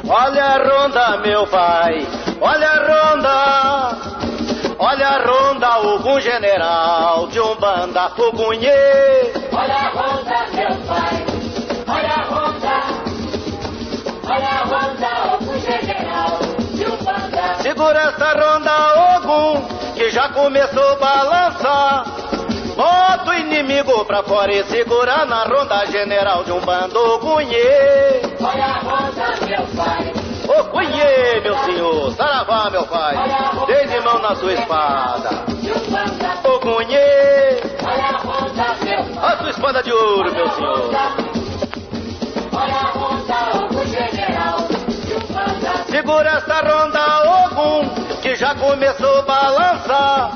Olha a ronda, meu pai, olha a ronda, olha a ronda, algum general de Umbanda Fogunhê. Olha a ronda, meu pai, olha a ronda, algum general de Umbanda. Segura essa ronda, Ogum, que já começou a balançar. Bota o inimigo pra fora e segura na ronda, general de Umbanda Ogunhê. Olha a ronda, meu pai, Ogunhê, meu senhor, saravá, meu pai, desde mão na sua espada. Ogunhê, olha a ronda, meu pai, a sua espada de ouro, meu senhor. olha a ronda, algum general de Umbanda. Segura essa ronda, Ogum, que já começou a balançar.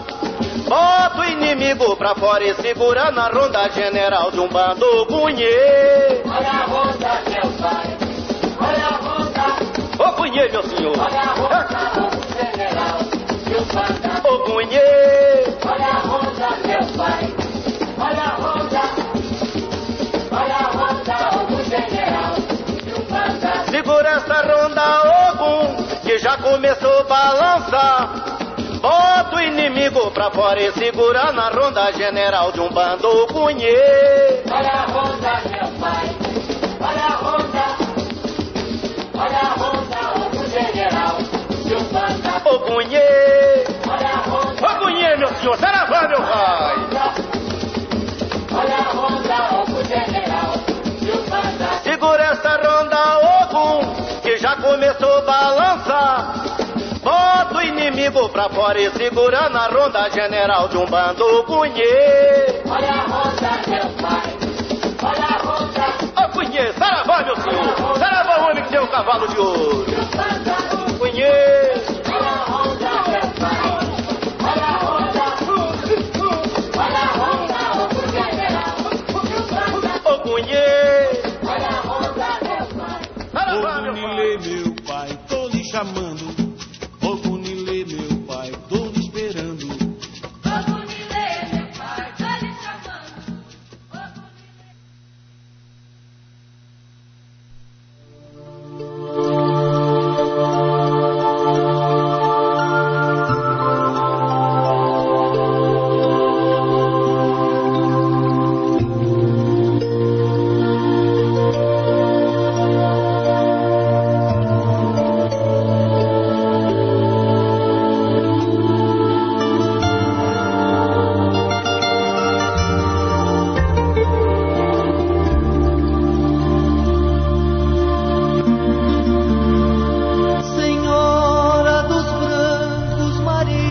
Bota o inimigo pra fora e segura na ronda, general de Umbanda Ogunhê. Olha a ronda, meu pai, olha a ronda, Ogunhê, meu senhor. olha a ronda, algum general de Umbanda. Ogunhê, Olha a ronda, meu pai, olha a ronda, algum general de Umbanda. segura essa ronda, Ogum, que já começou a balançar. Bota o inimigo pra fora e segura na ronda, general de Umbanda Ogunhê. Olha a ronda, meu pai, olha a ronda, algum general de Umbanda. Ogunhê, Olha a ronda, Ogunhê, meu senhor, saravá, meu pai. olha a ronda, algum general de Umbanda. Segura essa ronda, Ogum, que já começou a balançar. Bota o inimigo pra fora e segura na ronda, general de Umbanda Ogunhê. Olha a ronda, meu pai, olha a ronda, Ogunhê, saravá, meu senhor, saravá, o homem que tem o cavalo de ouro. de Umbanda. Ogunhê, Olha a ronda, meu pai,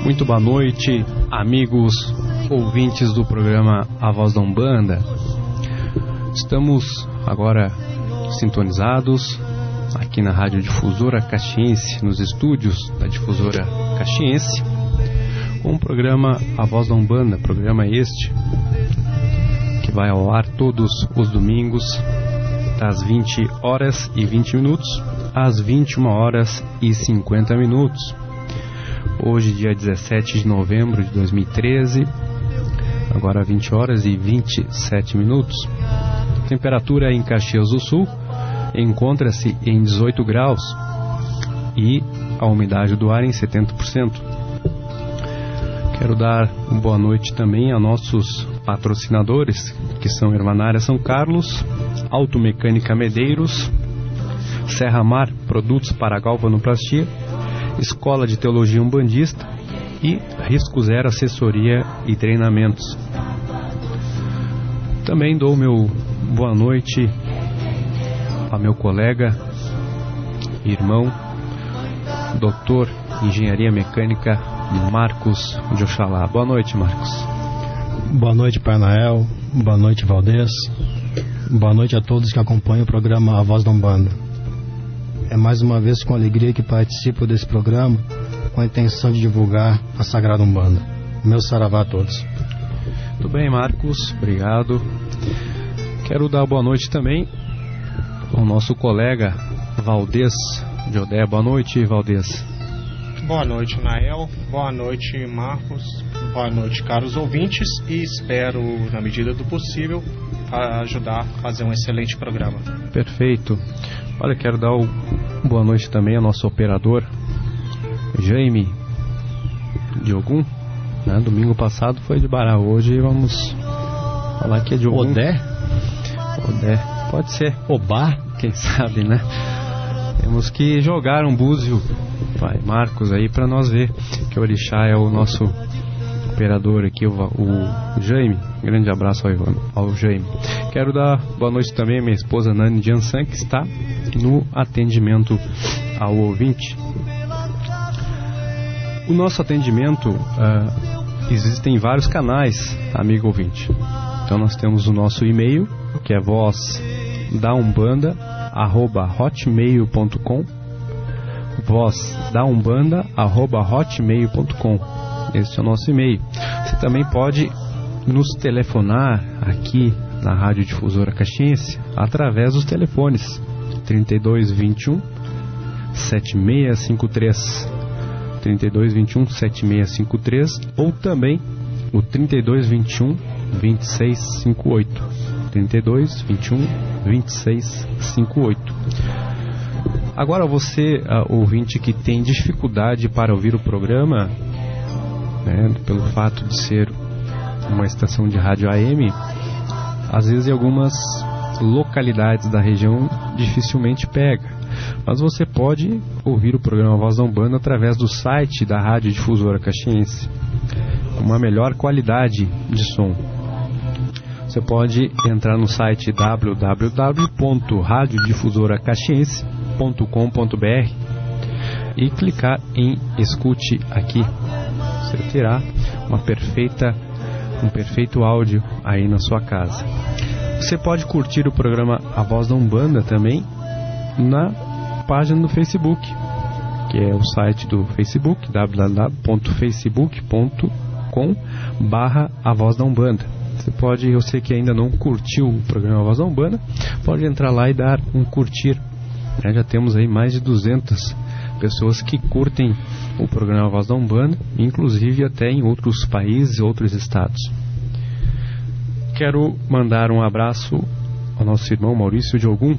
Muito boa noite, amigos ouvintes do programa A Voz da Umbanda. Estamos agora sintonizados aqui na Rádio Difusora Caxiense, nos estúdios da Difusora Caxiense, com o programa A Voz da Umbanda, programa este que vai ao ar todos os domingos, das 20 horas e 20 minutos às 21 horas e 50 minutos. Hoje, dia 17 de novembro de 2013, agora 20 horas e 27 minutos. A temperatura em Caxias do Sul encontra-se em 18 graus e a umidade do ar em 70%. Quero dar uma boa noite também a nossos patrocinadores, que são Hermanária São Carlos, Automecânica Medeiros, Serra Mar, produtos para galvanoplastia, Escola de Teologia Umbandista e Risco Zero Assessoria e Treinamentos. Também dou meu boa noite a meu colega, irmão, doutor Engenharia Mecânica Marcos de Oxalá. Boa noite, Marcos. Boa noite, Pai Nael. Boa noite, Valdez. Boa noite a todos que acompanham o programa A Voz da Umbanda. É mais uma vez com alegria que participo desse programa, com a intenção de divulgar a Sagrada Umbanda. Meu saravá a todos. Tudo bem, Marcos, obrigado. Quero dar boa noite também ao nosso colega Valdez de Odé. Boa noite, Valdez. Boa noite, Nael. Boa noite, Marcos. Boa noite, caros ouvintes, e espero, na medida do possível, ajudar a fazer um excelente programa. Perfeito. Olha, quero dar boa noite também ao nosso operador Jaime de Ogum, né? Domingo passado foi de Bará, hoje vamos falar que é de Ogum. Odé? Odé, pode ser Obá? Quem sabe, né? Temos que jogar um búzio, pai Marcos, aí para nós ver que o Orixá é o nosso operador aqui, o Jaime. Grande abraço ao Jaime. Quero dar boa noite também à minha esposa Nani Jansan, que está no atendimento ao ouvinte. O nosso atendimento, existem vários canais, amigo ouvinte. Então nós temos o nosso e-mail, que é vozdaumbanda@hotmail.com, vozdaumbanda@hotmail.com. Esse é o nosso e-mail. Você também pode nos telefonar aqui na Rádio Difusora Caxiense através dos telefones 3221 7653, 3221 7653, ou também o 3221 2658, 3221 2658. Agora você, ouvinte que tem dificuldade para ouvir o programa, né, pelo fato de ser uma estação de rádio AM, às vezes em algumas localidades da região dificilmente pega, mas você pode ouvir o programa Voz da Umbanda através do site da Rádio Difusora Caxiense, com uma melhor qualidade de som. Você pode entrar no site www.radiodifusoracaxiense.com.br e clicar em Escute Aqui. Você terá um perfeito áudio aí na sua casa. Você pode curtir o programa A Voz da Umbanda também na página do Facebook, que é o site do Facebook, www.facebook.com/A Voz da Umbanda. Você que ainda não curtiu o programa A Voz da Umbanda, pode entrar lá e dar um curtir. Já temos aí mais de 200 pessoas que curtem o programa Voz da Umbanda, inclusive até em outros países e outros estados. Quero mandar um abraço ao nosso irmão Maurício de Ogum,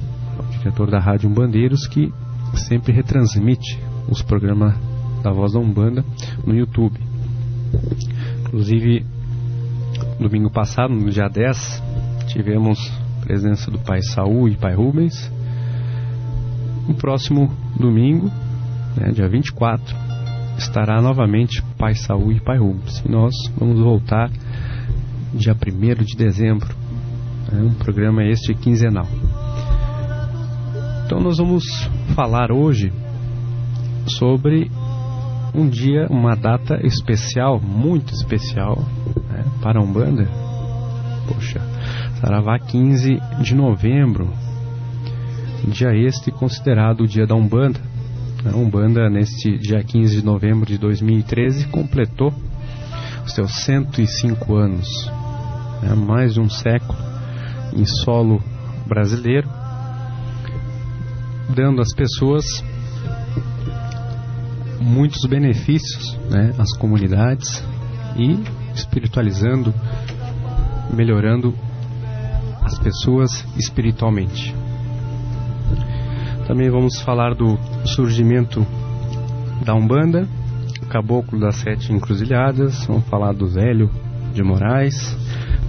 diretor da Rádio Umbandeiros, que sempre retransmite os programas da Voz da Umbanda no YouTube. Inclusive, domingo passado, no dia 10, tivemos presença do Pai Saul e Pai Rubens. No próximo domingo, dia 24, estará novamente Pai Saul e Pai Rubens. E nós vamos voltar dia 1º de dezembro. Um programa este quinzenal. Então nós vamos falar hoje sobre um dia, uma data especial, muito especial, né, para a Umbanda. Poxa, Saravá 15 de novembro, dia este considerado o dia da Umbanda. A Umbanda, neste dia 15 de novembro de 2013, completou os seus 105 anos, né, mais de um século em solo brasileiro, dando às pessoas muitos benefícios, né, às comunidades, e espiritualizando, melhorando as pessoas espiritualmente. Também vamos falar do surgimento da Umbanda, Caboclo das Sete Encruzilhadas, vamos falar do Zélio de Moraes,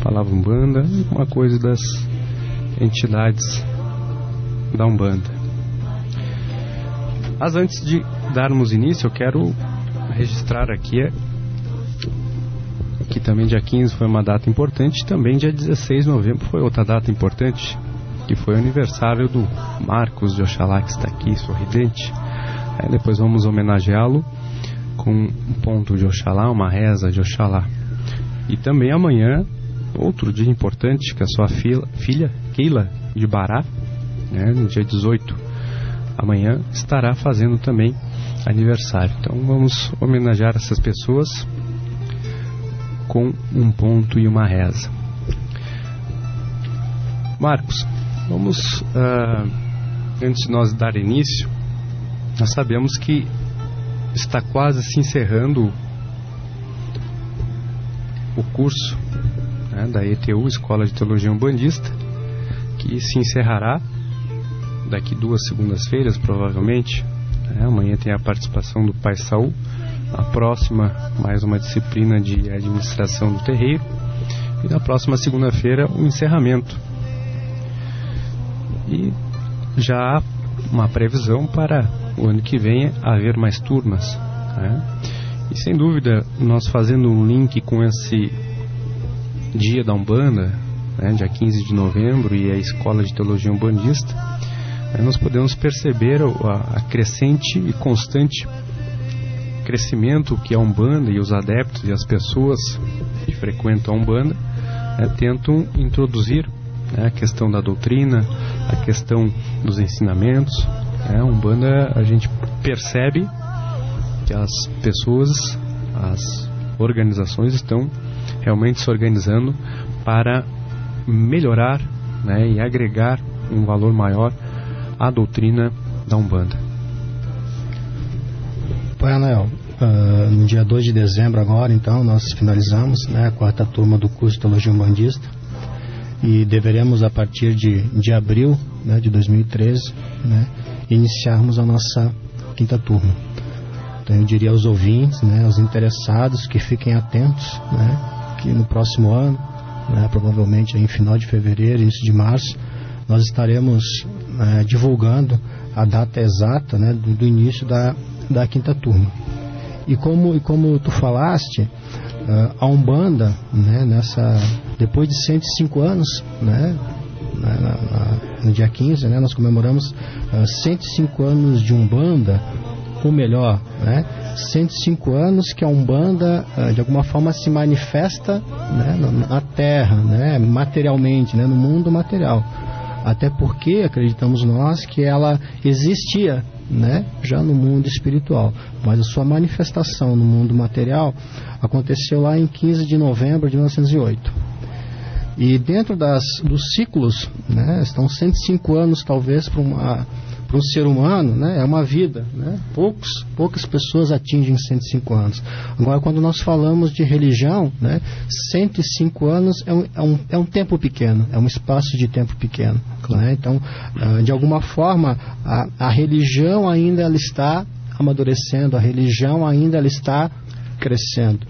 falava Umbanda, uma coisa das entidades da Umbanda. Mas antes de darmos início, eu quero registrar aqui que também dia 15 foi uma data importante, também dia 16 de novembro foi outra data importante, que foi o aniversário do Marcos de Oxalá, que está aqui sorridente. Aí depois vamos homenageá-lo com um ponto de Oxalá, uma reza de Oxalá. E também amanhã, outro dia importante, que a sua filha Keila de Bará, né, no dia 18, amanhã estará fazendo também aniversário. Então vamos homenagear essas pessoas com um ponto e uma reza. Marcos, vamos, antes de nós dar início, nós sabemos que está quase se encerrando o curso, né, da ETU, Escola de Teologia Umbandista, que se encerrará daqui 2 segundas-feiras, provavelmente. Amanhã tem a participação do Pai Saul, a próxima mais uma disciplina de administração do terreiro, e na próxima segunda-feira o encerramento. E já há uma previsão para o ano que vem haver mais turmas, né? E sem dúvida, nós fazendo um link com esse dia da Umbanda, né, dia 15 de novembro, e a Escola de Teologia Umbandista, nós podemos perceber a crescente e constante crescimento que a Umbanda e os adeptos e as pessoas que frequentam a Umbanda, né, tentam introduzir, né, a questão da doutrina, a questão dos ensinamentos. A Umbanda, a gente percebe que as pessoas, as organizações estão realmente se organizando para melhorar, né, e agregar um valor maior à doutrina da Umbanda. Pai Anael, no dia 2 de dezembro agora, então, nós finalizamos, né, a 4ª turma do curso de Teologia Umbandista, e deveremos, a partir de abril, né, de 2013, né, iniciarmos a nossa 5ª turma. Então eu diria aos ouvintes, né, aos interessados, que fiquem atentos, né, que no próximo ano, né, provavelmente em final de fevereiro, início de março, nós estaremos divulgando a data exata, né, do início da 5ª turma. E como tu falaste, a Umbanda, né, depois de 105 anos, né, no dia 15, né, nós comemoramos 105 anos de Umbanda, ou melhor, né, 105 anos que a Umbanda de alguma forma se manifesta, né, na Terra, né, materialmente, né, no mundo material. Até porque acreditamos nós que ela existia, né, já no mundo espiritual, mas a sua manifestação no mundo material aconteceu lá em 15 de novembro de 1908. E dentro dos ciclos, né, estão 105 anos talvez para um ser humano, né, é uma vida, né, poucas pessoas atingem 105 anos. Agora, quando nós falamos de religião, né, 105 anos é um tempo pequeno, é um espaço de tempo pequeno, né? Então, de alguma forma, a religião ainda ela está amadurecendo, a religião ainda ela está crescendo.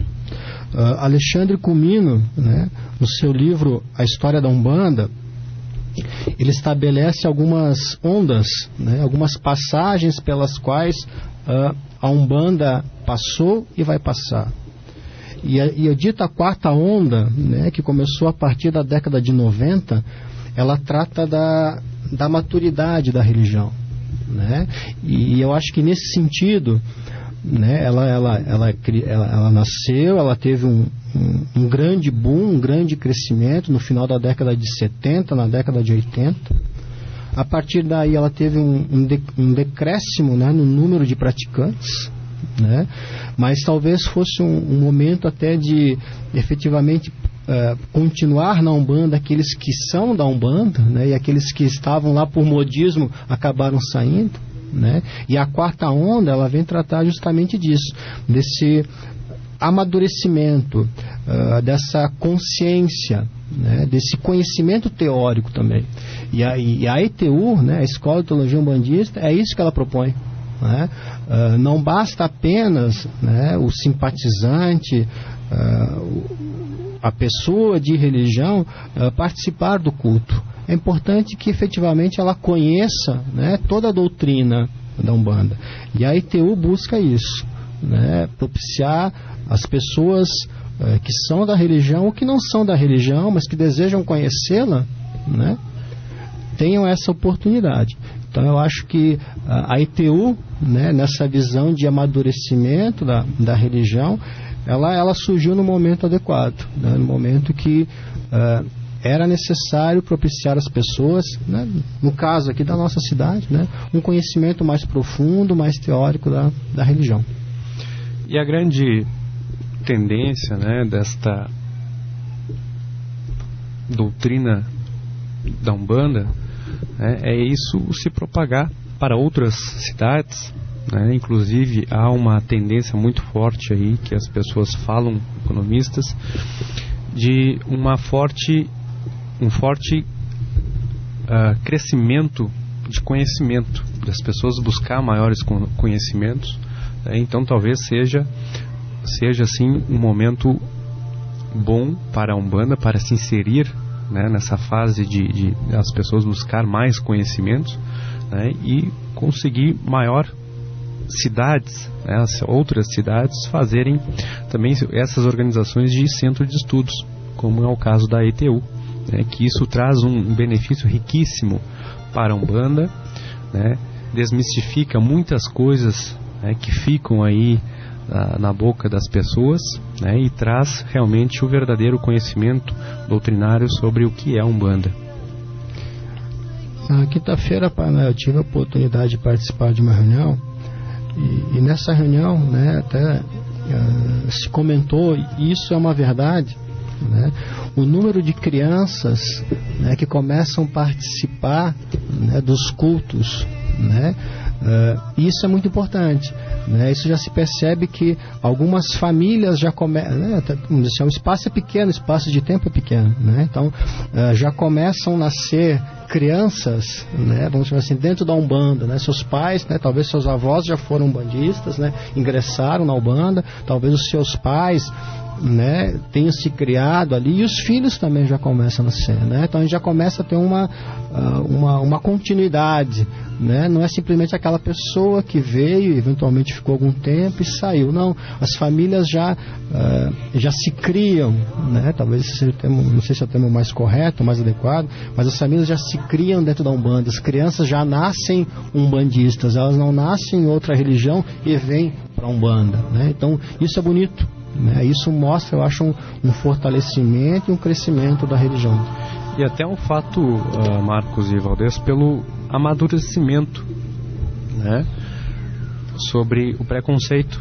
Alexandre Comino, né, no seu livro A História da Umbanda, ele estabelece algumas ondas, né, algumas passagens pelas quais a Umbanda passou e vai passar. E a dita 4ª onda, né, que começou a partir da década de 90, ela trata da maturidade da religião, né? E eu acho que nesse sentido né, ela nasceu, ela teve um grande boom, um grande crescimento no final da década de 70, na década de 80. A partir daí ela teve um decréscimo, né, no número de praticantes, né, mas talvez fosse um momento até de efetivamente continuar na Umbanda aqueles que são da Umbanda, né, e aqueles que estavam lá por modismo acabaram saindo, né, e a quarta onda ela vem tratar justamente disso, desse amadurecimento, dessa consciência, né, desse conhecimento teórico também. E a ETU, né, a Escola de Teologia Umbandista, é isso que ela propõe, né? Não basta apenas, né, o simpatizante, a pessoa de religião participar do culto. É importante que efetivamente ela conheça, né, toda a doutrina da Umbanda. E a ETU busca isso, né, propiciar as pessoas que são da religião ou que não são da religião, mas que desejam conhecê-la, né, tenham essa oportunidade. Então eu acho que a ETU, né, nessa visão de amadurecimento da religião, ela surgiu no momento adequado, né, no momento que era necessário propiciar às pessoas, né, no caso aqui da nossa cidade, né, um conhecimento mais profundo, mais teórico da religião. E a grande tendência, né, desta doutrina da Umbanda, né, é isso se propagar para outras cidades, né? Inclusive há uma tendência muito forte aí que as pessoas falam, economistas, de um forte crescimento de conhecimento, das pessoas buscar maiores conhecimentos, né? Então talvez seja assim um momento bom para a Umbanda, para se inserir, né, nessa fase de as pessoas buscar mais conhecimentos, né, e conseguir maior cidades, né, outras cidades fazerem também essas organizações de centro de estudos, como é o caso da ETU, né, que isso traz um benefício riquíssimo para a Umbanda, né, desmistifica muitas coisas, né, que ficam aí na boca das pessoas, né, e traz realmente o verdadeiro conhecimento doutrinário sobre o que é a Umbanda. Na quinta-feira, eu tive a oportunidade de participar de uma reunião e nessa reunião, né, até se comentou, e isso é uma verdade, né, o número de crianças, né, que começam a participar, né, dos cultos, né, isso é muito importante, né? Isso já se percebe que algumas famílias já começam, né, o espaço é pequeno, o espaço de tempo é pequeno, né? Então já começam a nascer crianças, né, vamos dizer assim, dentro da Umbanda, né? Seus pais, né, talvez seus avós já foram umbandistas, né, ingressaram na Umbanda, talvez os seus pais, né, tenham se criado ali, e os filhos também já começam a nascer, né? Então a gente já começa a ter uma continuidade, né? Não é simplesmente aquela pessoa que veio, eventualmente ficou algum tempo e saiu, não, as famílias já se criam, né? Talvez esse seja o termo, não sei se é o termo mais correto, mais adequado, mas as famílias já se criam dentro da Umbanda, as crianças já nascem umbandistas, elas não nascem em outra religião e vêm para a Umbanda, né? Então isso é bonito, né? Isso mostra, eu acho, um fortalecimento e um crescimento da religião. E até um fato, Marcos e Valdez, pelo amadurecimento, né, sobre o preconceito.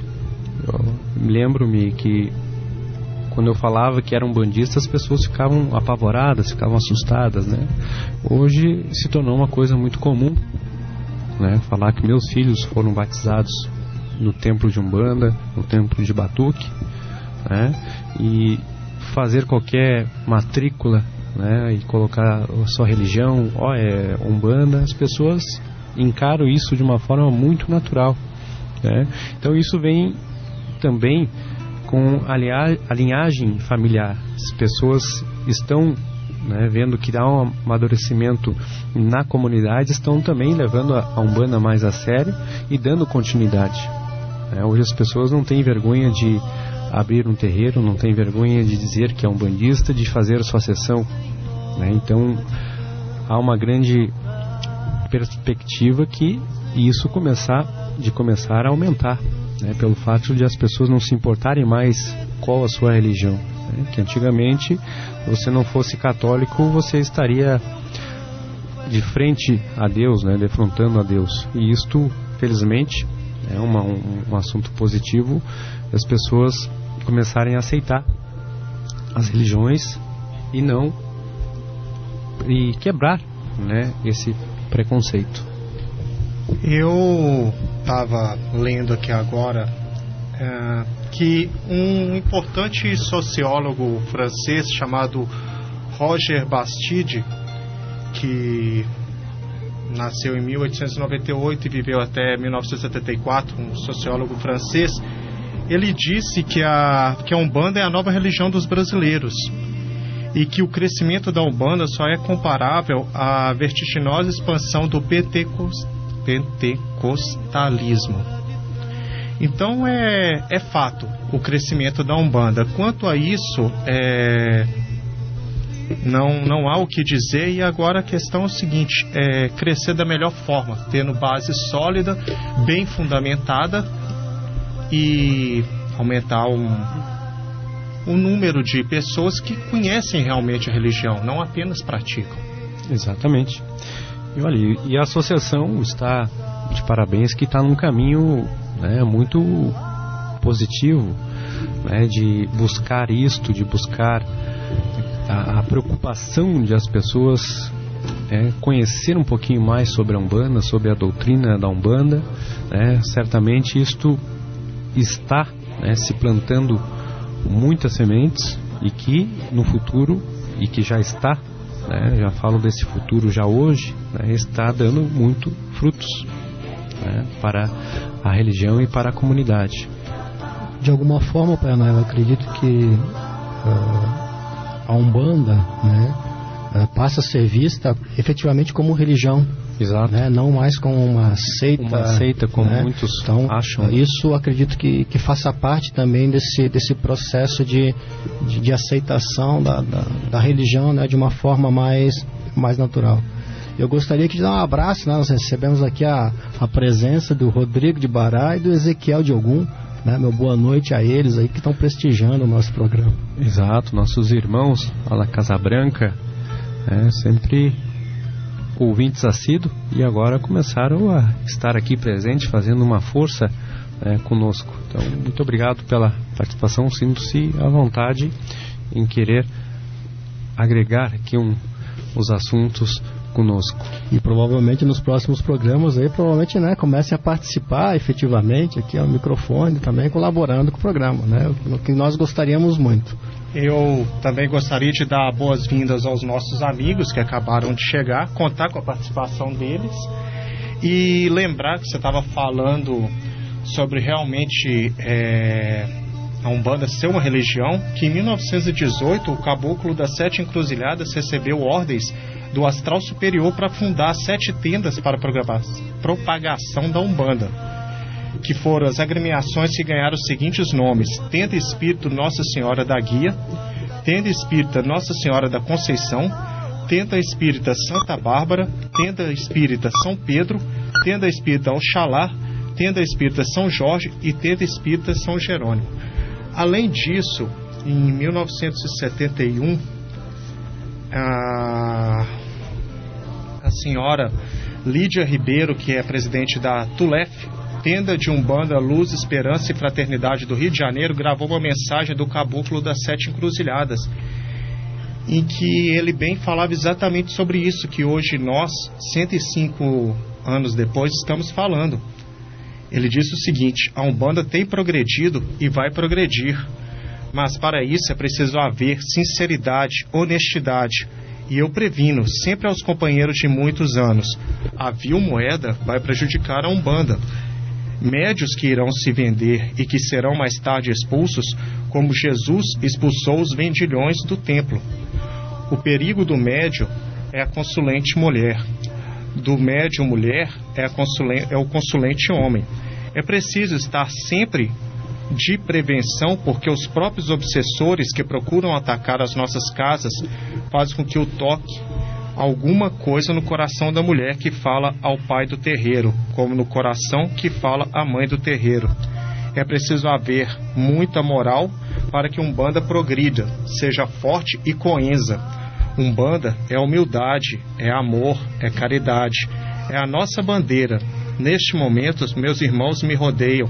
Lembro-me que quando eu falava que eram bandistas, as pessoas ficavam apavoradas, ficavam assustadas, né? Hoje se tornou uma coisa muito comum, né, falar que meus filhos foram batizados no templo de Umbanda, no templo de Batuque, né, e fazer qualquer matrícula, né, e colocar a sua religião, é Umbanda, as pessoas encaram isso de uma forma muito natural, né? Então isso vem também com a linhagem familiar. As pessoas estão, né, vendo que há um amadurecimento na comunidade, estão também levando a Umbanda mais a sério e dando continuidade, né? Hoje as pessoas não têm vergonha de abrir um terreiro, não tem vergonha de dizer que é umbandista, de fazer sua sessão, né? Então há uma grande perspectiva que isso começar a aumentar, né, pelo fato de as pessoas não se importarem mais qual a sua religião, né, que antigamente, se você não fosse católico, você estaria de frente a Deus, né, defrontando a Deus, e isto, felizmente, é um assunto positivo, as pessoas começarem a aceitar as religiões e quebrar, né, esse preconceito. Eu estava lendo aqui agora que um importante sociólogo francês chamado Roger Bastide, que nasceu em 1898 e viveu até 1974, um sociólogo francês, ele disse que a Umbanda é a nova religião dos brasileiros e que o crescimento da Umbanda só é comparável à vertiginosa expansão do pentecostalismo. Então é fato o crescimento da Umbanda. Quanto a isso, não há o que dizer, e agora a questão é o seguinte: crescer da melhor forma, tendo base sólida, bem fundamentada, e aumentar o número de pessoas que conhecem realmente a religião, não apenas praticam. Exatamente. E olha, e a associação está de parabéns, que está num caminho, né, muito positivo, né, de buscar isto, de buscar a preocupação de as pessoas conhecer um pouquinho mais sobre a Umbanda, sobre a doutrina da Umbanda, né. Certamente isto está, né, se plantando muitas sementes, e que no futuro, e que já está, né, já falo desse futuro já hoje, né, está dando muito frutos, né, para a religião e para a comunidade. De alguma forma, Pai Noel, eu acredito que a Umbanda, né, passa a ser vista efetivamente como religião. Exato. Né, não mais como uma seita. Uma seita, como, né, muitos acham. Isso acredito que faça parte também desse processo de aceitação da religião, né, de uma forma mais natural. Eu gostaria de dar um abraço, né, nós recebemos aqui a presença do Rodrigo de Bará e do Ezequiel de Ogum, né, meu boa noite a eles aí que estão prestigiando o nosso programa. Exato, nossos irmãos lá na Casa Branca, sempre ouvintes assíduos, e agora começaram a estar aqui presente, fazendo uma força conosco. Então, muito obrigado pela participação, sinto-se à vontade em querer agregar aqui os assuntos conosco. E provavelmente nos próximos programas aí, né, comecem a participar efetivamente aqui ao microfone, também colaborando com o programa, né, o que nós gostaríamos muito. Eu também gostaria de dar boas-vindas aos nossos amigos que acabaram de chegar, contar com a participação deles e lembrar que você estava falando sobre realmente a Umbanda ser uma religião, que em 1918 o caboclo das 7 encruzilhadas recebeu ordens do astral superior para fundar 7 tendas para propagação da Umbanda, que foram as agremiações que ganharam os seguintes nomes: Tenda Espírito Nossa Senhora da Guia, Tenda Espírita Nossa Senhora da Conceição, Tenda Espírita Santa Bárbara, Tenda Espírita São Pedro, Tenda Espírita Oxalá, Tenda Espírita São Jorge e Tenda Espírita São Jerônimo. Além disso, em 1971, a senhora Lídia Ribeiro, que é presidente da TULEF, Tenda de Umbanda, Luz, Esperança e Fraternidade do Rio de Janeiro, gravou uma mensagem do Caboclo das 7 Encruzilhadas, em que ele bem falava exatamente sobre isso, que hoje nós, 105 anos depois, estamos falando. Ele disse o seguinte: a Umbanda tem progredido e vai progredir, mas para isso é preciso haver sinceridade, honestidade. E eu previno, sempre aos companheiros de muitos anos, a vil moeda vai prejudicar a Umbanda. Médios que irão se vender e que serão mais tarde expulsos, como Jesus expulsou os vendilhões do templo. O perigo do médio é a consulente mulher. Do médium mulher é o consulente homem. É preciso estar sempre de prevenção, porque os próprios obsessores que procuram atacar as nossas casas fazem com que eu toque alguma coisa no coração da mulher que fala ao pai do terreiro, como no coração que fala à mãe do terreiro. É preciso haver muita moral para que Umbanda progrida, seja forte e coesa. Umbanda é humildade, é amor, é caridade, é a nossa bandeira. Neste momento, meus irmãos me rodeiam,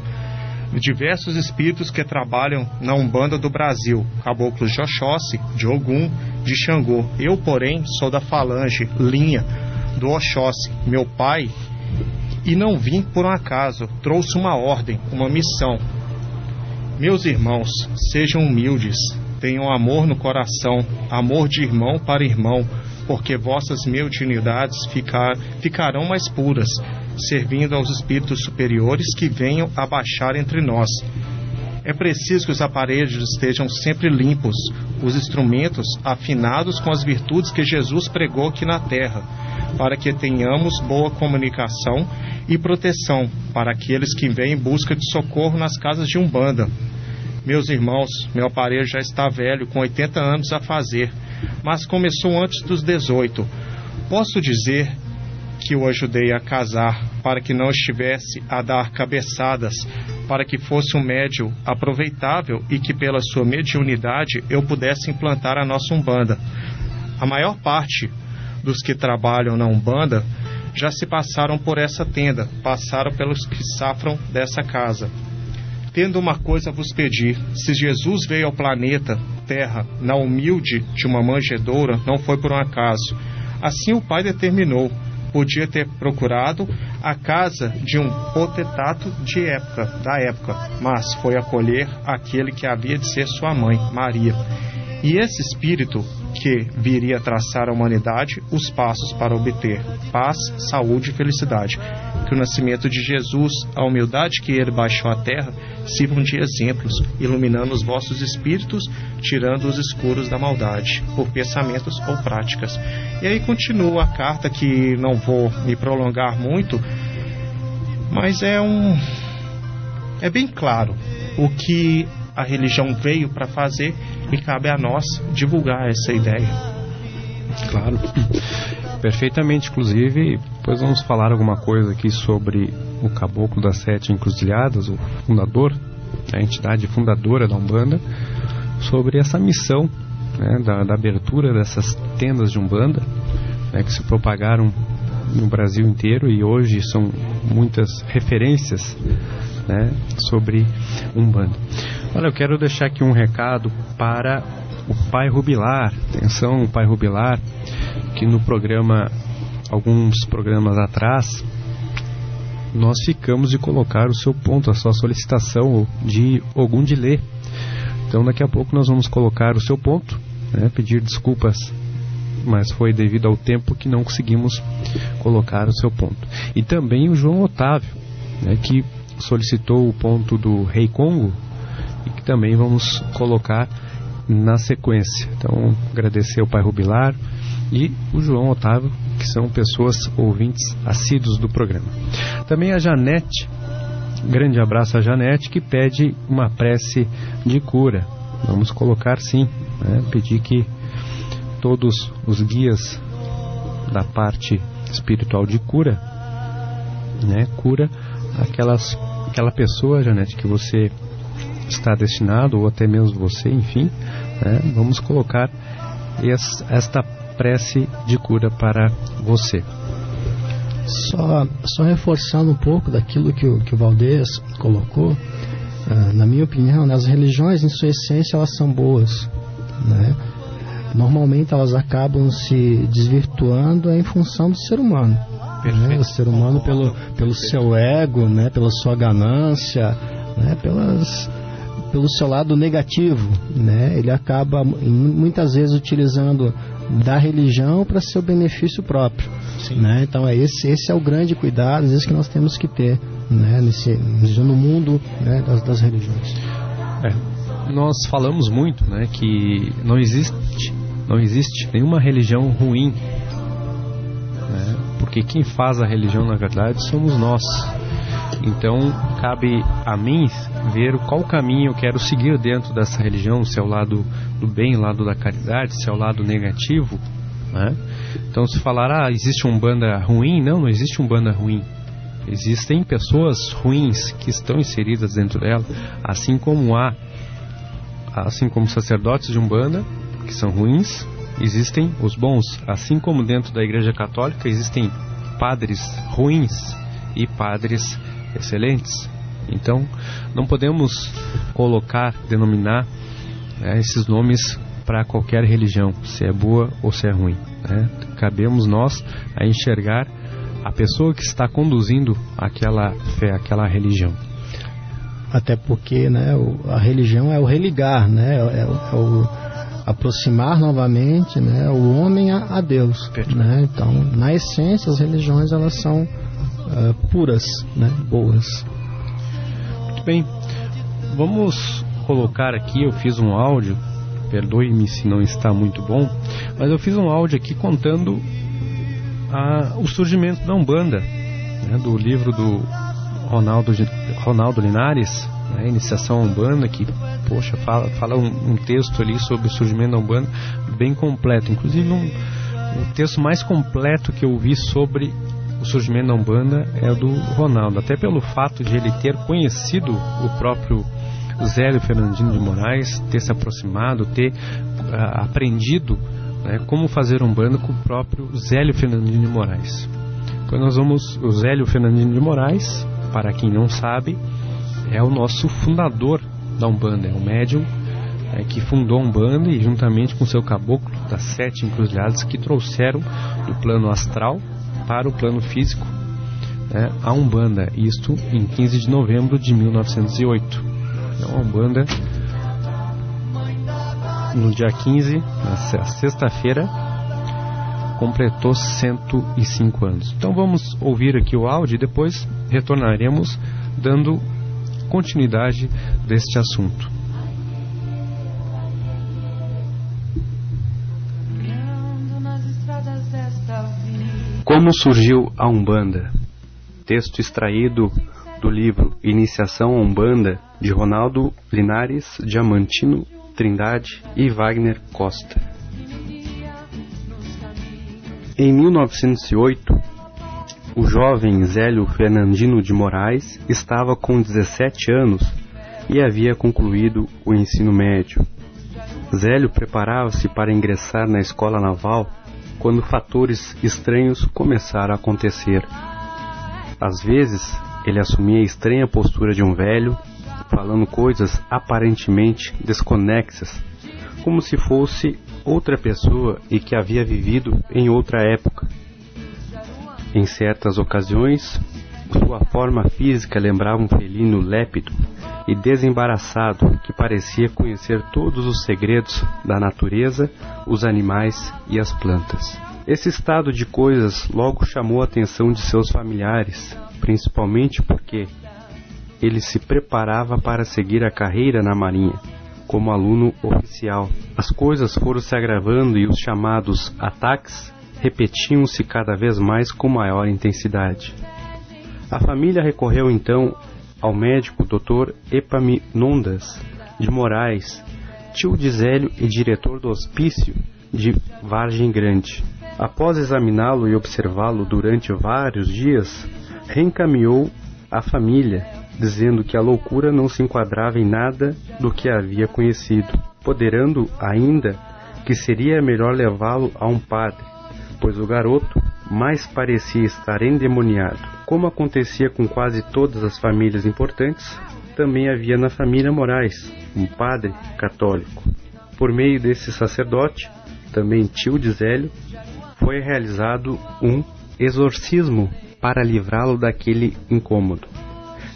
diversos espíritos que trabalham na Umbanda do Brasil, caboclos de Oxóssi, de Ogum, de Xangô. Eu, porém, sou da falange, linha, do Oxóssi, meu pai, e não vim por um acaso, trouxe uma ordem, uma missão. Meus irmãos, sejam humildes, tenham amor no coração, amor de irmão para irmão, porque vossas mediunidades ficarão mais puras, servindo aos espíritos superiores que venham a baixar entre nós. É preciso que os aparelhos estejam sempre limpos, os instrumentos afinados com as virtudes que Jesus pregou aqui na terra, para que tenhamos boa comunicação e proteção para aqueles que vêm em busca de socorro nas casas de Umbanda. Meus irmãos, meu aparelho já está velho, com 80 anos a fazer, mas começou antes dos 18. Posso dizer que o ajudei a casar, para que não estivesse a dar cabeçadas, para que fosse um médium aproveitável e que pela sua mediunidade eu pudesse implantar a nossa Umbanda. A maior parte dos que trabalham na Umbanda já se passaram por essa tenda, passaram pelos que safram dessa casa. Tendo uma coisa a vos pedir, se Jesus veio ao planeta Terra na humilde de uma manjedoura, não foi por um acaso. Assim o Pai determinou. Podia ter procurado a casa de um potentato da época, mas foi acolher aquele que havia de ser sua mãe, Maria. E esse espírito que viria traçar à humanidade os passos para obter paz, saúde e felicidade. Que o nascimento de Jesus, a humildade que ele baixou à terra, sirvam de exemplos, iluminando os vossos espíritos, tirando os escuros da maldade, por pensamentos ou práticas. E aí continua a carta, que não vou me prolongar muito, mas é bem claro o que a religião veio para fazer e cabe a nós divulgar essa ideia. Claro, perfeitamente. Inclusive, depois vamos falar alguma coisa aqui sobre o Caboclo das Sete Encruzilhadas, o fundador, a entidade fundadora da Umbanda, sobre essa missão, né, da abertura dessas tendas de Umbanda, né, que se propagaram no Brasil inteiro e hoje são muitas referências, né, sobre Umbanda. Olha, eu quero deixar aqui um recado para o Pai Rubilar. Atenção, Pai Rubilar, que no programa, alguns programas atrás, nós ficamos de colocar o seu ponto, a sua solicitação de Ogundilê. Então daqui a pouco nós vamos colocar o seu ponto, né, pedir desculpas, mas foi devido ao tempo que não conseguimos colocar o seu ponto. E também o João Otávio, né, que solicitou o ponto do Rei Congo, e que também vamos colocar na sequência. Então, agradecer ao Pai Rubilar e o João Otávio, que são pessoas ouvintes assíduos do programa. Também a Janete, grande abraço a Janete, que pede uma prece de cura. Vamos colocar sim, né? Pedir que todos os guias da parte espiritual de cura, né, cura aquela pessoa, Janete, que você está destinado, ou até mesmo você, enfim, né, vamos colocar esta prece de cura para você. Só reforçando um pouco daquilo que o Valdez colocou, na minha opinião, né, as religiões em sua essência elas são boas, né? Normalmente elas acabam se desvirtuando em função do ser humano, né? O ser humano pelo seu ego, né, pela sua ganância, né, pelo seu lado negativo, né? Ele acaba muitas vezes utilizando da religião para seu benefício próprio, né? Então esse é o grande cuidado, às vezes, que nós temos que ter, né, no mundo, né, das religiões. Nós falamos muito, né, que não existe nenhuma religião ruim, né, porque quem faz a religião, na verdade, somos nós. Então, cabe a mim ver qual caminho eu quero seguir dentro dessa religião, se é o lado do bem, o lado da caridade, se é o lado negativo, né? Então, se falar, existe Umbanda ruim, não existe Umbanda ruim. Existem pessoas ruins que estão inseridas dentro dela, assim como sacerdotes de Umbanda que são ruins, existem os bons, assim como dentro da Igreja Católica existem padres ruins e padres excelentes. Então não podemos denominar esses nomes para qualquer religião, se é boa ou se é ruim, né? Cabemos nós a enxergar a pessoa que está conduzindo aquela fé, aquela religião. Até porque, né, a religião é o religar, né, é o aproximar novamente, né, o homem a Deus, né? Então, na essência, as religiões elas são puras, né, boas. Muito bem, vamos colocar aqui, eu fiz um áudio, perdoe-me se não está muito bom, mas eu fiz um áudio aqui contando o surgimento da Umbanda, né, do livro do Ronaldo Linares, né, Iniciação à Umbanda, que, poxa, fala um texto ali sobre o surgimento da Umbanda bem completo, inclusive um texto mais completo que eu vi sobre o surgimento da Umbanda é o do Ronaldo, até pelo fato de ele ter conhecido o próprio Zélio Fernandino de Moraes, ter se aproximado, ter aprendido, né, como fazer Umbanda com o próprio Zélio Fernandino de Moraes. Quando nós vamos, o Zélio Fernandino de Moraes, para quem não sabe, é o nosso fundador da Umbanda, é o médium que fundou a Umbanda e juntamente com seu caboclo das 7 encruzilhadas que trouxeram do plano astral para o plano físico, né, a Umbanda, isto em 15 de novembro de 1908. Então a Umbanda, no dia 15, na sexta-feira, completou 105 anos. Então vamos ouvir aqui o áudio e depois retornaremos dando continuidade deste assunto. Como surgiu a Umbanda? Texto extraído do livro Iniciação à Umbanda, de Ronaldo Linares, Diamantino Trindade e Wagner Costa. Em 1908, o jovem Zélio Fernandino de Moraes estava com 17 anos e havia concluído o ensino médio. Zélio preparava-se para ingressar na escola naval quando fatores estranhos começaram a acontecer. Às vezes, ele assumia a estranha postura de um velho, falando coisas aparentemente desconexas, como se fosse outra pessoa e que havia vivido em outra época. Em certas ocasiões, sua forma física lembrava um felino lépido e desembaraçado que parecia conhecer todos os segredos da natureza, os animais e as plantas. Esse estado de coisas logo chamou a atenção de seus familiares, principalmente porque ele se preparava para seguir a carreira na Marinha, como aluno oficial. As coisas foram se agravando e os chamados ataques repetiam-se cada vez mais com maior intensidade. A família recorreu então ao médico Dr. Epaminondas de Moraes, tio de Zélio e diretor do hospício de Vargem Grande. Após examiná-lo e observá-lo durante vários dias, reencaminhou a família, dizendo que a loucura não se enquadrava em nada do que havia conhecido, ponderando ainda que seria melhor levá-lo a um padre, pois o garoto mais parecia estar endemoniado. Como acontecia com quase todas as famílias importantes, também havia na família Moraes um padre católico. Por meio desse sacerdote, também tio de Zélio, foi realizado um exorcismo para livrá-lo daquele incômodo.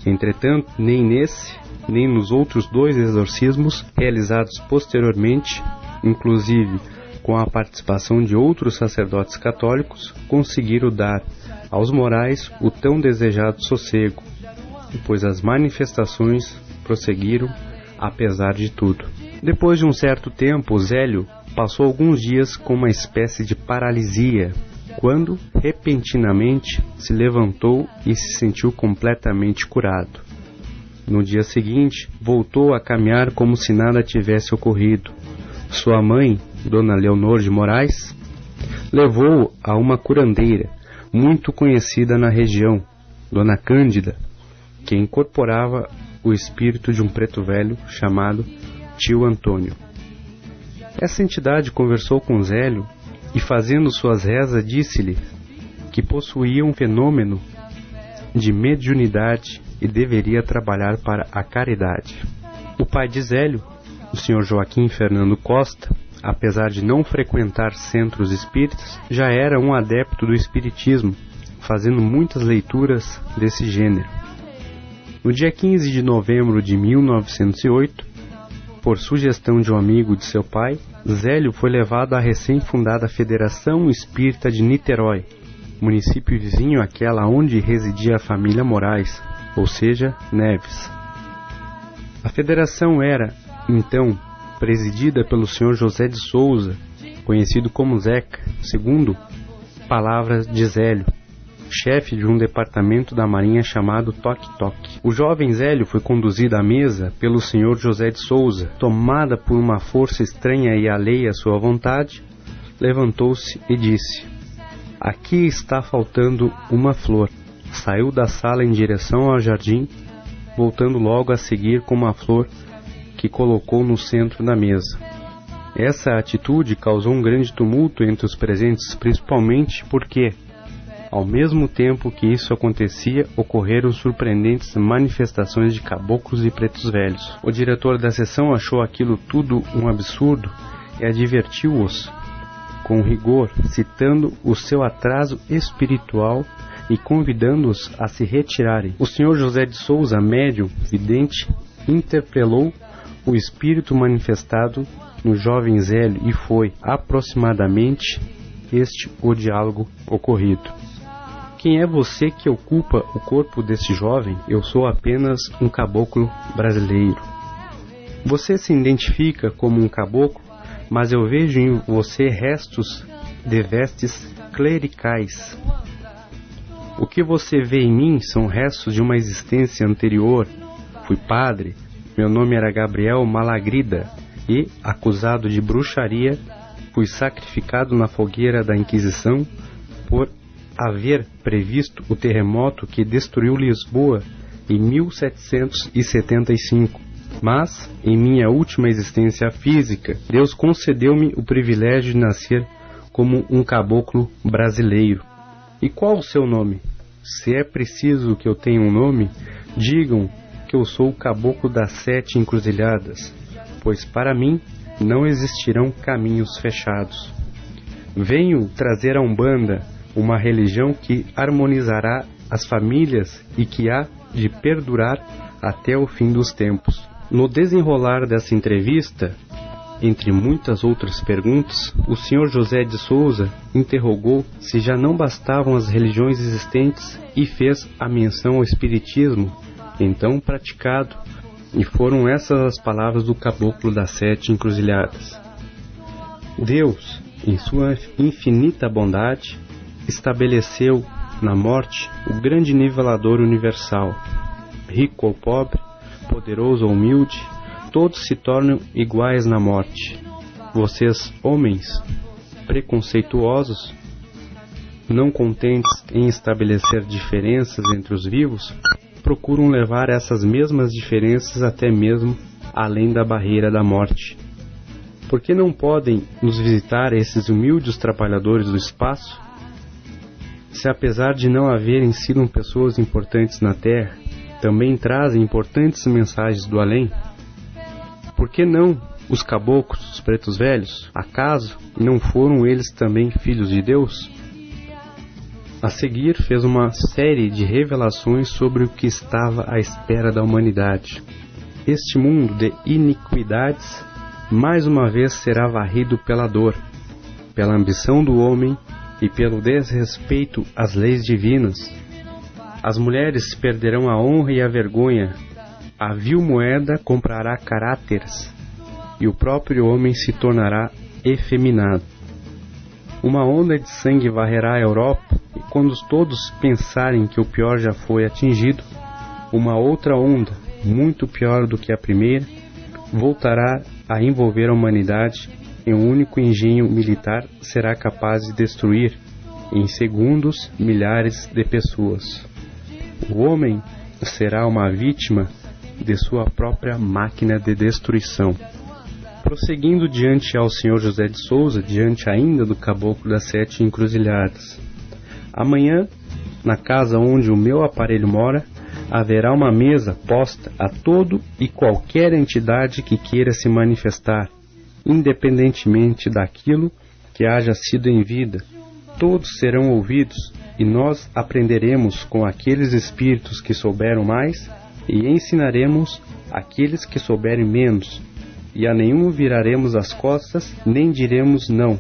Entretanto, nem nesse, nem nos outros 2 exorcismos realizados posteriormente, inclusive com a participação de outros sacerdotes católicos, conseguiram dar aos Moraes o tão desejado sossego, pois as manifestações prosseguiram apesar de tudo. Depois de um certo tempo, Zélio passou alguns dias com uma espécie de paralisia, quando, repentinamente, se levantou e se sentiu completamente curado. No dia seguinte, voltou a caminhar como se nada tivesse ocorrido. Sua mãe, Dona Leonor de Moraes, levou-o a uma curandeira, muito conhecida na região, Dona Cândida, que incorporava o espírito de um preto velho chamado Tio Antônio. Essa entidade conversou com Zélio e, fazendo suas rezas, disse-lhe que possuía um fenômeno de mediunidade e deveria trabalhar para a caridade. O pai de Zélio, o Sr. Joaquim Fernando Costa, apesar de não frequentar centros espíritas, já era um adepto do espiritismo, fazendo muitas leituras desse gênero. No dia 15 de novembro de 1908, por sugestão de um amigo de seu pai, Zélio foi levado à recém-fundada Federação Espírita de Niterói, município vizinho àquela onde residia a família Moraes, ou seja, Neves. A federação era, então, presidida pelo Sr. José de Souza, conhecido como Zeca, segundo palavras de Zélio, chefe de um departamento da Marinha chamado Toque-Toque. O jovem Zélio foi conduzido à mesa pelo Sr. José de Souza. Tomada por uma força estranha e alheia à sua vontade, levantou-se e disse: "Aqui está faltando uma flor." Saiu da sala em direção ao jardim, voltando logo a seguir com uma flor que colocou no centro da mesa. Essa atitude causou um grande tumulto entre os presentes, principalmente porque, ao mesmo tempo que isso acontecia, ocorreram surpreendentes manifestações de caboclos e pretos velhos. O diretor da sessão achou aquilo tudo um absurdo e advertiu-os com rigor, citando o seu atraso espiritual e convidando-os a se retirarem. O Sr. José de Souza, médium vidente, interpelou o espírito manifestado no jovem Zélio e foi aproximadamente este o diálogo ocorrido. "Quem é você que ocupa o corpo desse jovem? Eu sou apenas um caboclo brasileiro." "Você se identifica como um caboclo, mas eu vejo em você restos de vestes clericais. O que você vê em mim são restos de uma existência anterior. Fui padre, meu nome era Gabriel Malagrida e, acusado de bruxaria, fui sacrificado na fogueira da Inquisição por haver previsto o terremoto que destruiu Lisboa em 1775. Mas, em minha última existência física, Deus concedeu-me o privilégio de nascer como um caboclo brasileiro." "E qual o seu nome?" "Se é preciso que eu tenha um nome, digam que eu sou o caboclo das 7 encruzilhadas, pois para mim não existirão caminhos fechados. Venho trazer a Umbanda, uma religião que harmonizará as famílias e que há de perdurar até o fim dos tempos." No desenrolar dessa entrevista, entre muitas outras perguntas, o Sr. José de Souza interrogou se já não bastavam as religiões existentes e fez a menção ao espiritismo, então praticado, e foram essas as palavras do caboclo das 7 encruzilhadas: "Deus, em sua infinita bondade, estabeleceu na morte o grande nivelador universal. Rico ou pobre, poderoso ou humilde, todos se tornam iguais na morte. Vocês, homens preconceituosos, não contentes em estabelecer diferenças entre os vivos, procuram levar essas mesmas diferenças até mesmo além da barreira da morte. Por que não podem nos visitar esses humildes trabalhadores do espaço? Se apesar de não haverem sido pessoas importantes na Terra, também trazem importantes mensagens do além? Por que não os caboclos, os pretos velhos? Acaso não foram eles também filhos de Deus?" A seguir, fez uma série de revelações sobre o que estava à espera da humanidade. Este mundo de iniquidades mais uma vez será varrido pela dor, pela ambição do homem e pelo desrespeito às leis divinas. As mulheres perderão a honra e a vergonha, a vil moeda comprará caráteres, e o próprio homem se tornará efeminado. Uma onda de sangue varrerá a Europa, e quando todos pensarem que o pior já foi atingido, uma outra onda, muito pior do que a primeira, voltará a envolver a humanidade, e um único engenho militar será capaz de destruir, em segundos, milhares de pessoas. O homem será uma vítima de sua própria máquina de destruição. Prosseguindo diante ao Sr. José de Souza, diante ainda do Caboclo das 7 Encruzilhadas. Amanhã, na casa onde o meu aparelho mora, haverá uma mesa posta a todo e qualquer entidade que queira se manifestar, independentemente daquilo que haja sido em vida. Todos serão ouvidos, e nós aprenderemos com aqueles espíritos que souberam mais, e ensinaremos aqueles que souberem menos, e a nenhum viraremos as costas, nem diremos não,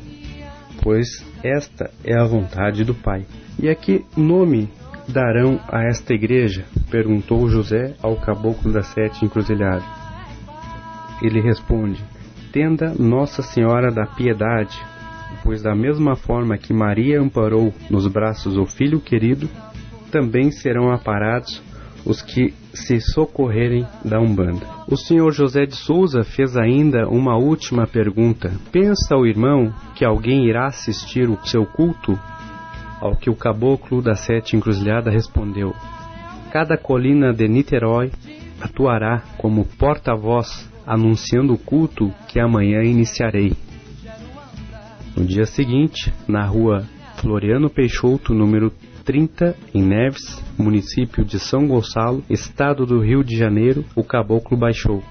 pois esta é a vontade do Pai. E a que nome darão a esta igreja? Perguntou José ao Caboclo das 7 Encruzilhadas. Ele responde: Tenda Nossa Senhora da Piedade, pois da mesma forma que Maria amparou nos braços o filho querido, também serão amparados os que se socorrerem da Umbanda. O Sr. José de Souza fez ainda uma última pergunta. Pensa o irmão que alguém irá assistir o seu culto? Ao que o Caboclo das 7 Encruzilhadas respondeu: Cada colina de Niterói atuará como porta-voz, anunciando o culto que amanhã iniciarei. No dia seguinte, na rua Floriano Peixoto, número 30, em Neves, município de São Gonçalo, estado do Rio de Janeiro, o caboclo baixou.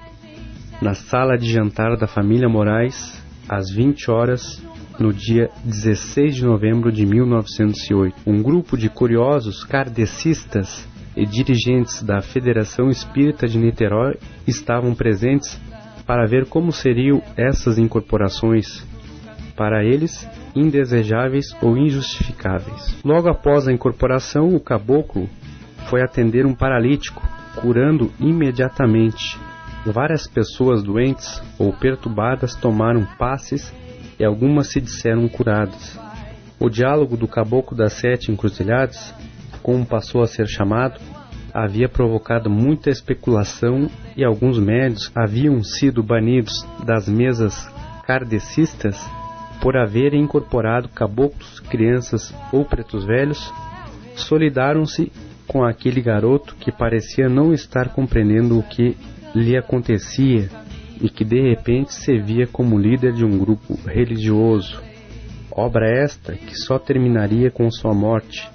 Na sala de jantar da família Moraes, às 20 horas, no dia 16 de novembro de 1908. Um grupo de curiosos kardecistas e dirigentes da Federação Espírita de Niterói estavam presentes para ver como seriam essas incorporações, para eles indesejáveis ou injustificáveis. Logo após a incorporação, o caboclo foi atender um paralítico, curando imediatamente. Várias pessoas doentes ou perturbadas tomaram passes e algumas se disseram curadas. O diálogo do Caboclo das 7 Encruzilhadas, como passou a ser chamado, havia provocado muita especulação e alguns médios haviam sido banidos das mesas kardecistas por haverem incorporado caboclos, crianças ou pretos velhos. Solidaram-se com aquele garoto que parecia não estar compreendendo o que lhe acontecia e que de repente se via como líder de um grupo religioso. Obra esta que só terminaria com sua morte,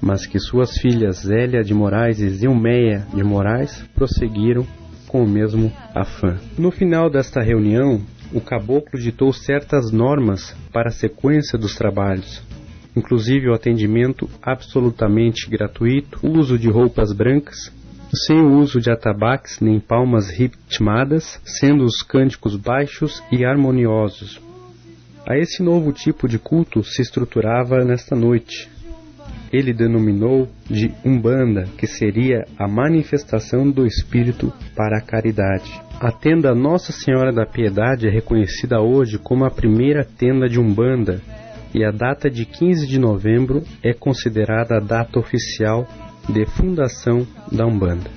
mas que suas filhas Zélia de Moraes e Zilmeia de Moraes prosseguiram com o mesmo afã. No final desta reunião, o caboclo ditou certas normas para a sequência dos trabalhos, inclusive o atendimento absolutamente gratuito, o uso de roupas brancas, sem o uso de atabaques nem palmas ritmadas, sendo os cânticos baixos e harmoniosos. A esse novo tipo de culto se estruturava nesta noite. Ele denominou de Umbanda, que seria a manifestação do Espírito para a caridade. A tenda Nossa Senhora da Piedade é reconhecida hoje como a primeira tenda de Umbanda, e a data de 15 de novembro é considerada a data oficial de fundação da Umbanda.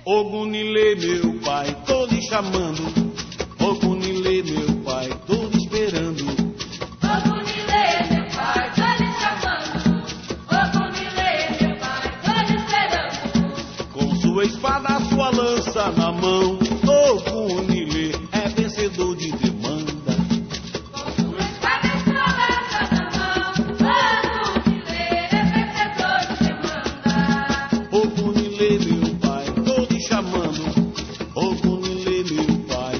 Ogunilê, meu pai, tô lhe chamando. Ogunilê, meu pai, tô lhe esperando. Ogunilê, meu pai, tô lhe chamando. Ogunilê, meu pai, tô lhe esperando. Com sua espada, sua lança na mão, Ogunilê é vencedor de demanda. Com sua espada e sua lança na mão, Ogunilê é vencedor de demanda. Ogunilê, meu pai, tô lhe chamando. Ogunilê, meu pai,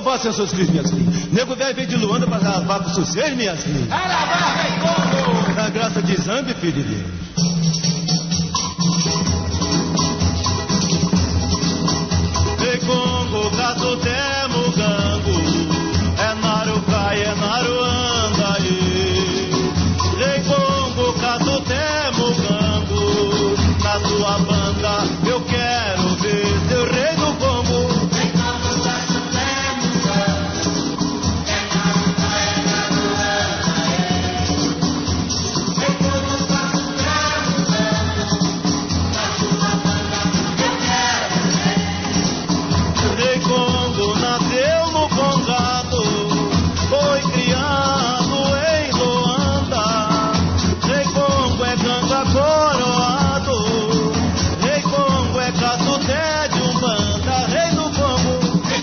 vossa seus filhos, minhas filhas. Nego velho veio de Luanda para lavar com sucesso, minhas filhas. Vai lavar, Rei Congo! Na graça de Zambi, filho de Deus. Rei Congo, gato temo gango, é naru cai, é naru anda aí. Rei Congo, gato temo gango, na tua banda eu quero ver seu rei do Congo. Rei Congo, gato temo gango, é naru cai, é naru anda aí. Rei Congo, gato temo gango, na tua banda eu quero ver. Rei Congo nasceu no Congado, foi criado em Luanda. Rei Congo é ganga coroado, Rei Congo é catuté de Umbanda. Rei do Congo, Rei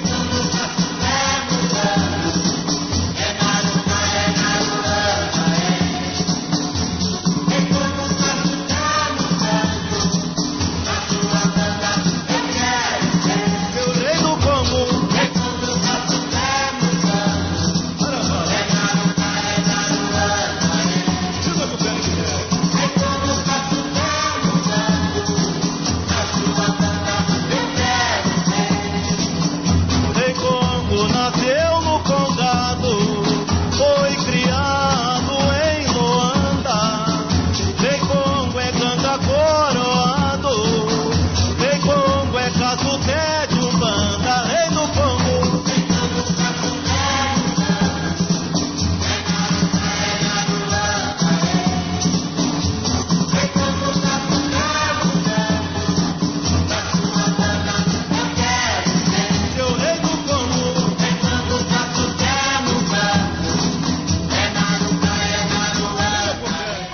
Congo, gato temo gango, é naru cai, é naru anda aí. Rei Congo, gato temo gango, na tua banda eu quero ver. meu rei do Congo. Rei Congo, gato temo gango, é naru cai, é naru anda aí. Rei Congo, gato temo gango, na tua banda eu quero ver. Rei Congo nasceu no Congado, foi criado em Luanda. Rei Congo é ganga coroado, Rei Congo é catuté de Umbanda. Rei do Congo, Rei Congo, gato temo gango, é naru cai, é naru anda aí. Rei Congo, gato temo gango, na tua banda eu quero ver. seu rei do Congo. Rei Congo, gato temo gango, é naru cai, é naru anda aí.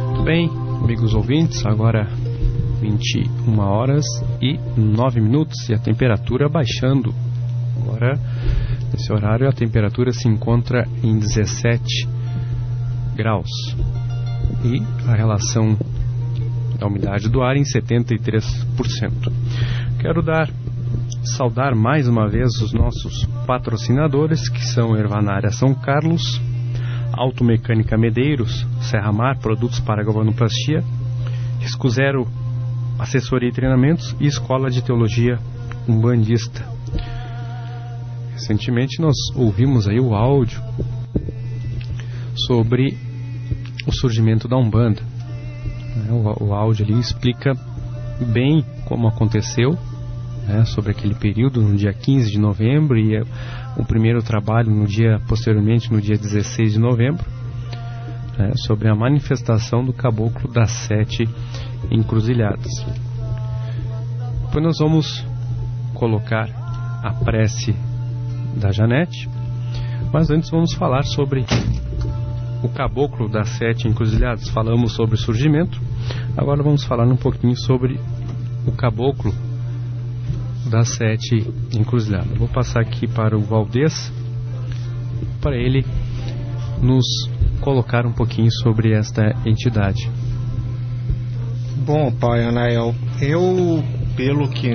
Muito bem, amigos ouvintes, agora 21 horas e 9 minutos e a temperatura baixando. Agora, nesse horário, a temperatura se encontra em 17 graus e a relação da umidade do ar em 73%. Quero saudar mais uma vez os nossos patrocinadores, que são Ervanária São Carlos, Automecânica Medeiros, Serra Mar, produtos para galvanoplastia, Risco Zero, assessoria e treinamentos e Escola de Teologia Umbandista. Recentemente nós ouvimos aí o áudio sobre o surgimento da Umbanda. O áudio ali explica bem como aconteceu, sobre aquele período no dia 15 de novembro e o primeiro trabalho posteriormente no dia 16 de novembro, sobre a manifestação do Caboclo das 7 Encruzilhadas. Depois nós vamos colocar a prece da Janete, mas antes vamos falar sobre o Caboclo das 7 Encruzilhadas. Falamos sobre o surgimento, agora vamos falar um pouquinho sobre o Caboclo das 7 Encruzilhadas. Vou passar aqui para o Valdez, para ele nos colocar um pouquinho sobre esta entidade. Bom, pai Anael, pelo que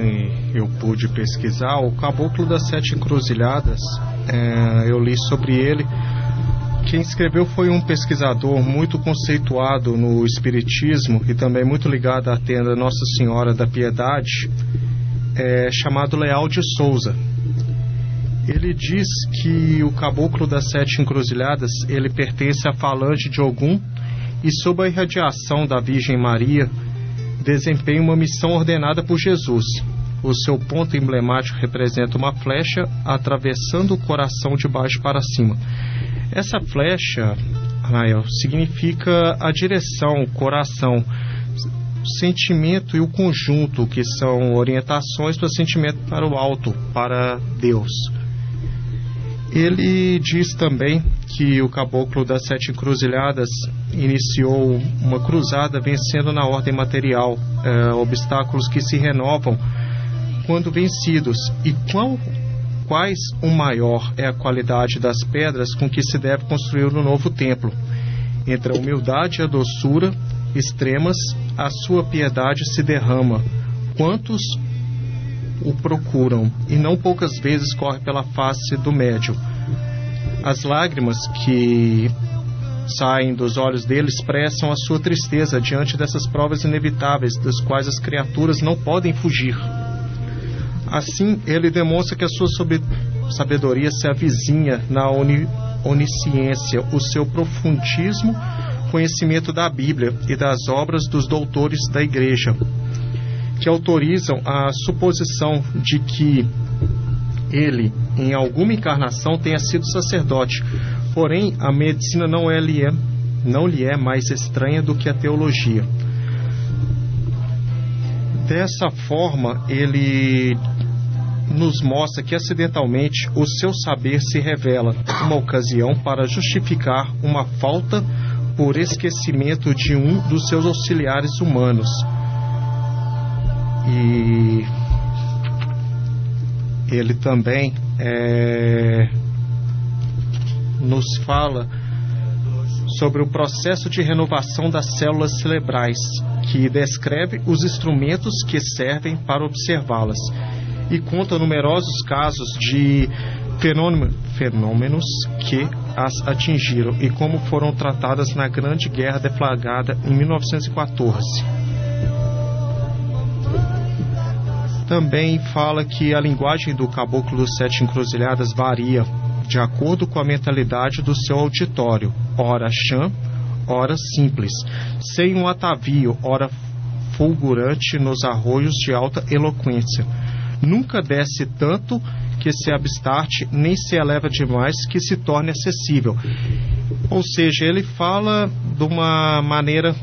eu pude pesquisar, o Caboclo das 7 Encruzilhadas, eu li sobre ele. Quem escreveu foi um pesquisador muito conceituado no espiritismo e também muito ligado à tenda Nossa Senhora da Piedade, chamado Leal de Souza. Ele diz que o Caboclo das 7 Encruzilhadas, ele pertence à falange de Ogum e, sob a irradiação da Virgem Maria, desempenha uma missão ordenada por Jesus. O seu ponto emblemático representa uma flecha atravessando o coração de baixo para cima. Essa flecha, Anael, significa a direção, o coração, o sentimento e o conjunto, que são orientações para o sentimento para o alto, para Deus. Ele diz também que o Caboclo das 7 Encruzilhadas iniciou uma cruzada vencendo na ordem material, obstáculos que se renovam quando vencidos. E qual quais o maior é a qualidade das pedras com que se deve construir o novo templo. Entre a humildade e a doçura extremas, a sua piedade se derrama. Quantos o procuram, e não poucas vezes corre pela face do médium. As lágrimas que saem dos olhos dele expressam a sua tristeza diante dessas provas inevitáveis, das quais as criaturas não podem fugir. Assim, ele demonstra que a sua sabedoria se avizinha na onisciência, o seu profundíssimo conhecimento da Bíblia e das obras dos doutores da Igreja, que autorizam a suposição de que ele, em alguma encarnação, tenha sido sacerdote. Porém, a medicina não lhe é mais estranha do que a teologia. Dessa forma, ele nos mostra que acidentalmente o seu saber se revela uma ocasião para justificar uma falta por esquecimento de um dos seus auxiliares humanos. E ele também nos fala sobre o processo de renovação das células cerebrais, que descreve os instrumentos que servem para observá-las, e conta numerosos casos de fenômenos que as atingiram e como foram tratadas na Grande Guerra deflagrada em 1914. Também fala que a linguagem do Caboclo dos Sete Encruzilhadas varia de acordo com a mentalidade do seu auditório, ora chã, ora simples, sem um atavio, ora fulgurante nos arroios de alta eloquência. Nunca desce tanto que se abstarte, nem se eleva demais que se torne acessível. Ou seja, ele fala de uma maneira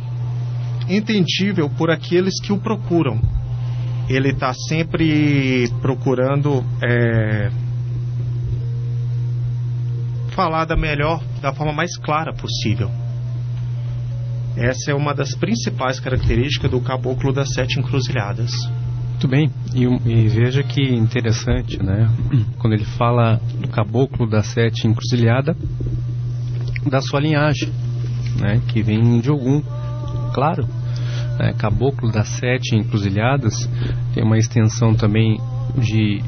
entendível por aqueles que o procuram. Ele está sempre procurando falar da forma mais clara possível. Essa é uma das principais características do Caboclo das Sete Encruzilhadas. Muito bem, e veja que interessante, né? Quando ele fala do Caboclo das Sete Encruzilhadas, da sua linhagem, né? Que vem de Ogum, claro. Caboclo das Sete Encruzilhadas tem uma extensão também de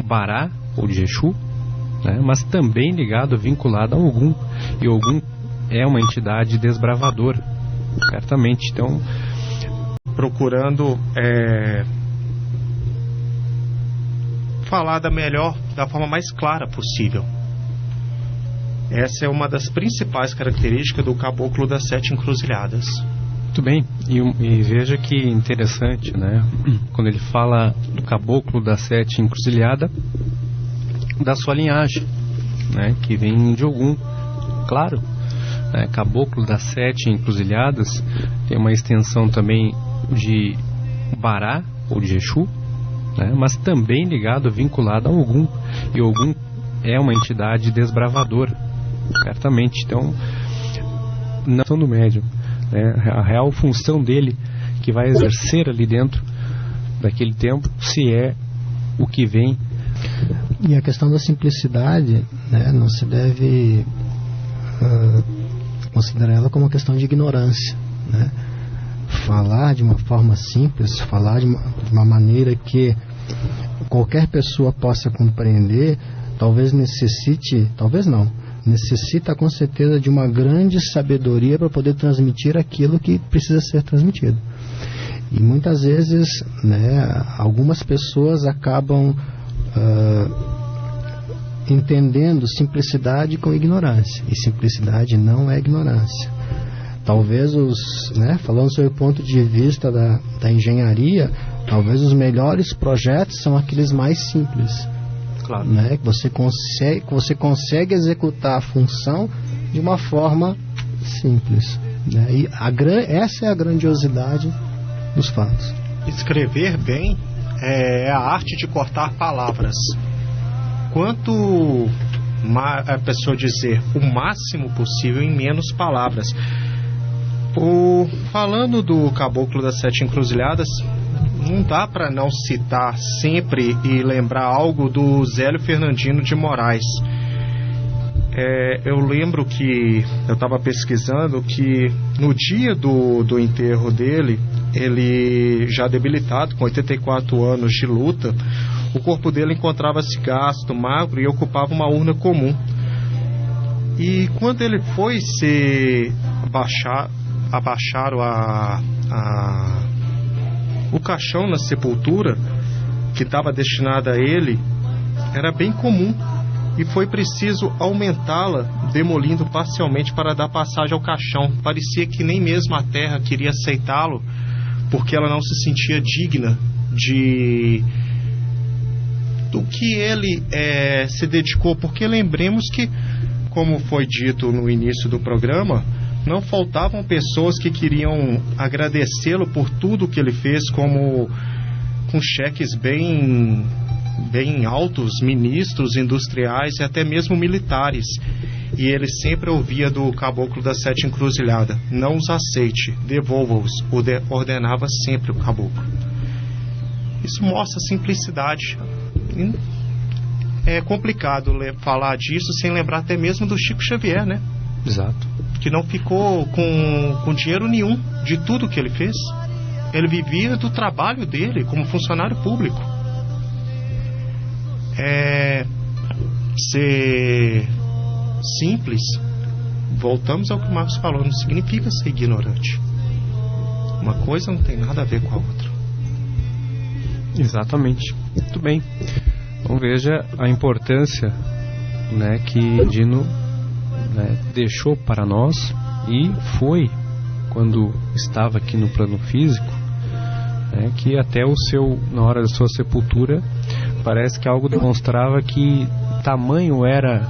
Bará ou de Exu, né? Mas também ligado, vinculado a Ogum, e Ogum é uma entidade desbravadora, certamente. Então, procurando falar da forma mais clara possível. Essa é uma das principais características do Caboclo das Sete Encruzilhadas. Muito bem, e veja que interessante, né? Quando ele fala do Caboclo das Sete Encruzilhadas, da sua linhagem, né? Que vem de Ogum, claro. Caboclo das Sete Encruzilhadas tem uma extensão também de Bará ou de Exu, né? Mas também ligado, vinculado a Ogum, e Ogum é uma entidade desbravadora, certamente. Então, não são do médium, né? A real função dele que vai exercer ali dentro daquele tempo, se é o que vem. E a questão da simplicidade, né, não se deve considerar ela como uma questão de ignorância, né? Falar de uma forma simples, falar de uma maneira que qualquer pessoa possa compreender, necessita com certeza de uma grande sabedoria para poder transmitir aquilo que precisa ser transmitido. E muitas vezes, né, algumas pessoas acabam entendendo simplicidade com ignorância, e simplicidade não é ignorância. Talvez falando sobre o ponto de vista da engenharia, talvez os melhores projetos são aqueles mais simples. Claro. Né? Que você consegue executar a função de uma forma simples. Né? E essa é a grandiosidade dos fatos. Escrever bem é a arte de cortar palavras. Quanto a pessoa dizer o máximo possível em menos palavras. Falando do Caboclo das Sete Encruzilhadas, não dá para não citar sempre e lembrar algo do Zélio Fernandino de Moraes. Eu lembro que eu estava pesquisando que no dia do enterro dele, ele já debilitado, com 84 anos de luta, o corpo dele encontrava-se gasto, magro e ocupava uma urna comum. E quando ele foi se abaixaram o caixão na sepultura que estava destinada a ele, era bem comum. E foi preciso aumentá-la, demolindo parcialmente para dar passagem ao caixão. Parecia que nem mesmo a terra queria aceitá-lo, porque ela não se sentia digna do que ele se dedicou. Porque lembremos que, como foi dito no início do programa, não faltavam pessoas que queriam agradecê-lo por tudo que ele fez, como com cheques bem altos, ministros, industriais e até mesmo militares. E ele sempre ouvia do caboclo da Sete Encruzilhada: não os aceite, devolva-os, ordenava sempre o caboclo. Isso mostra simplicidade. É complicado falar disso sem lembrar até mesmo do Chico Xavier, né? Exato. Que não ficou com dinheiro nenhum de tudo que ele fez. Ele vivia do trabalho dele como funcionário público. Ser simples, voltamos ao que o Marcos falou, não significa ser ignorante. Uma coisa não tem nada a ver com a outra. Exatamente. Muito bem. Então veja a importância, né, que Dino, né, deixou para nós, e foi quando estava aqui no plano físico, né, que até na hora da sua sepultura, parece que algo demonstrava que tamanho era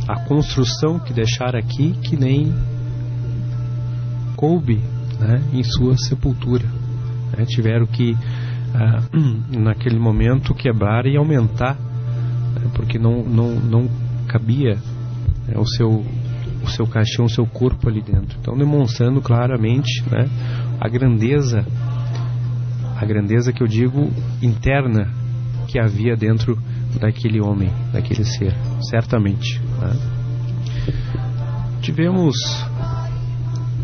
a construção que deixara aqui, que nem coube, né, em sua sepultura. Tiveram que naquele momento quebrar e aumentar, porque não cabia o seu caixão, o seu corpo ali dentro. Então, demonstrando claramente, né, a grandeza que eu digo interna que havia dentro daquele homem, daquele ser, certamente, né? Tivemos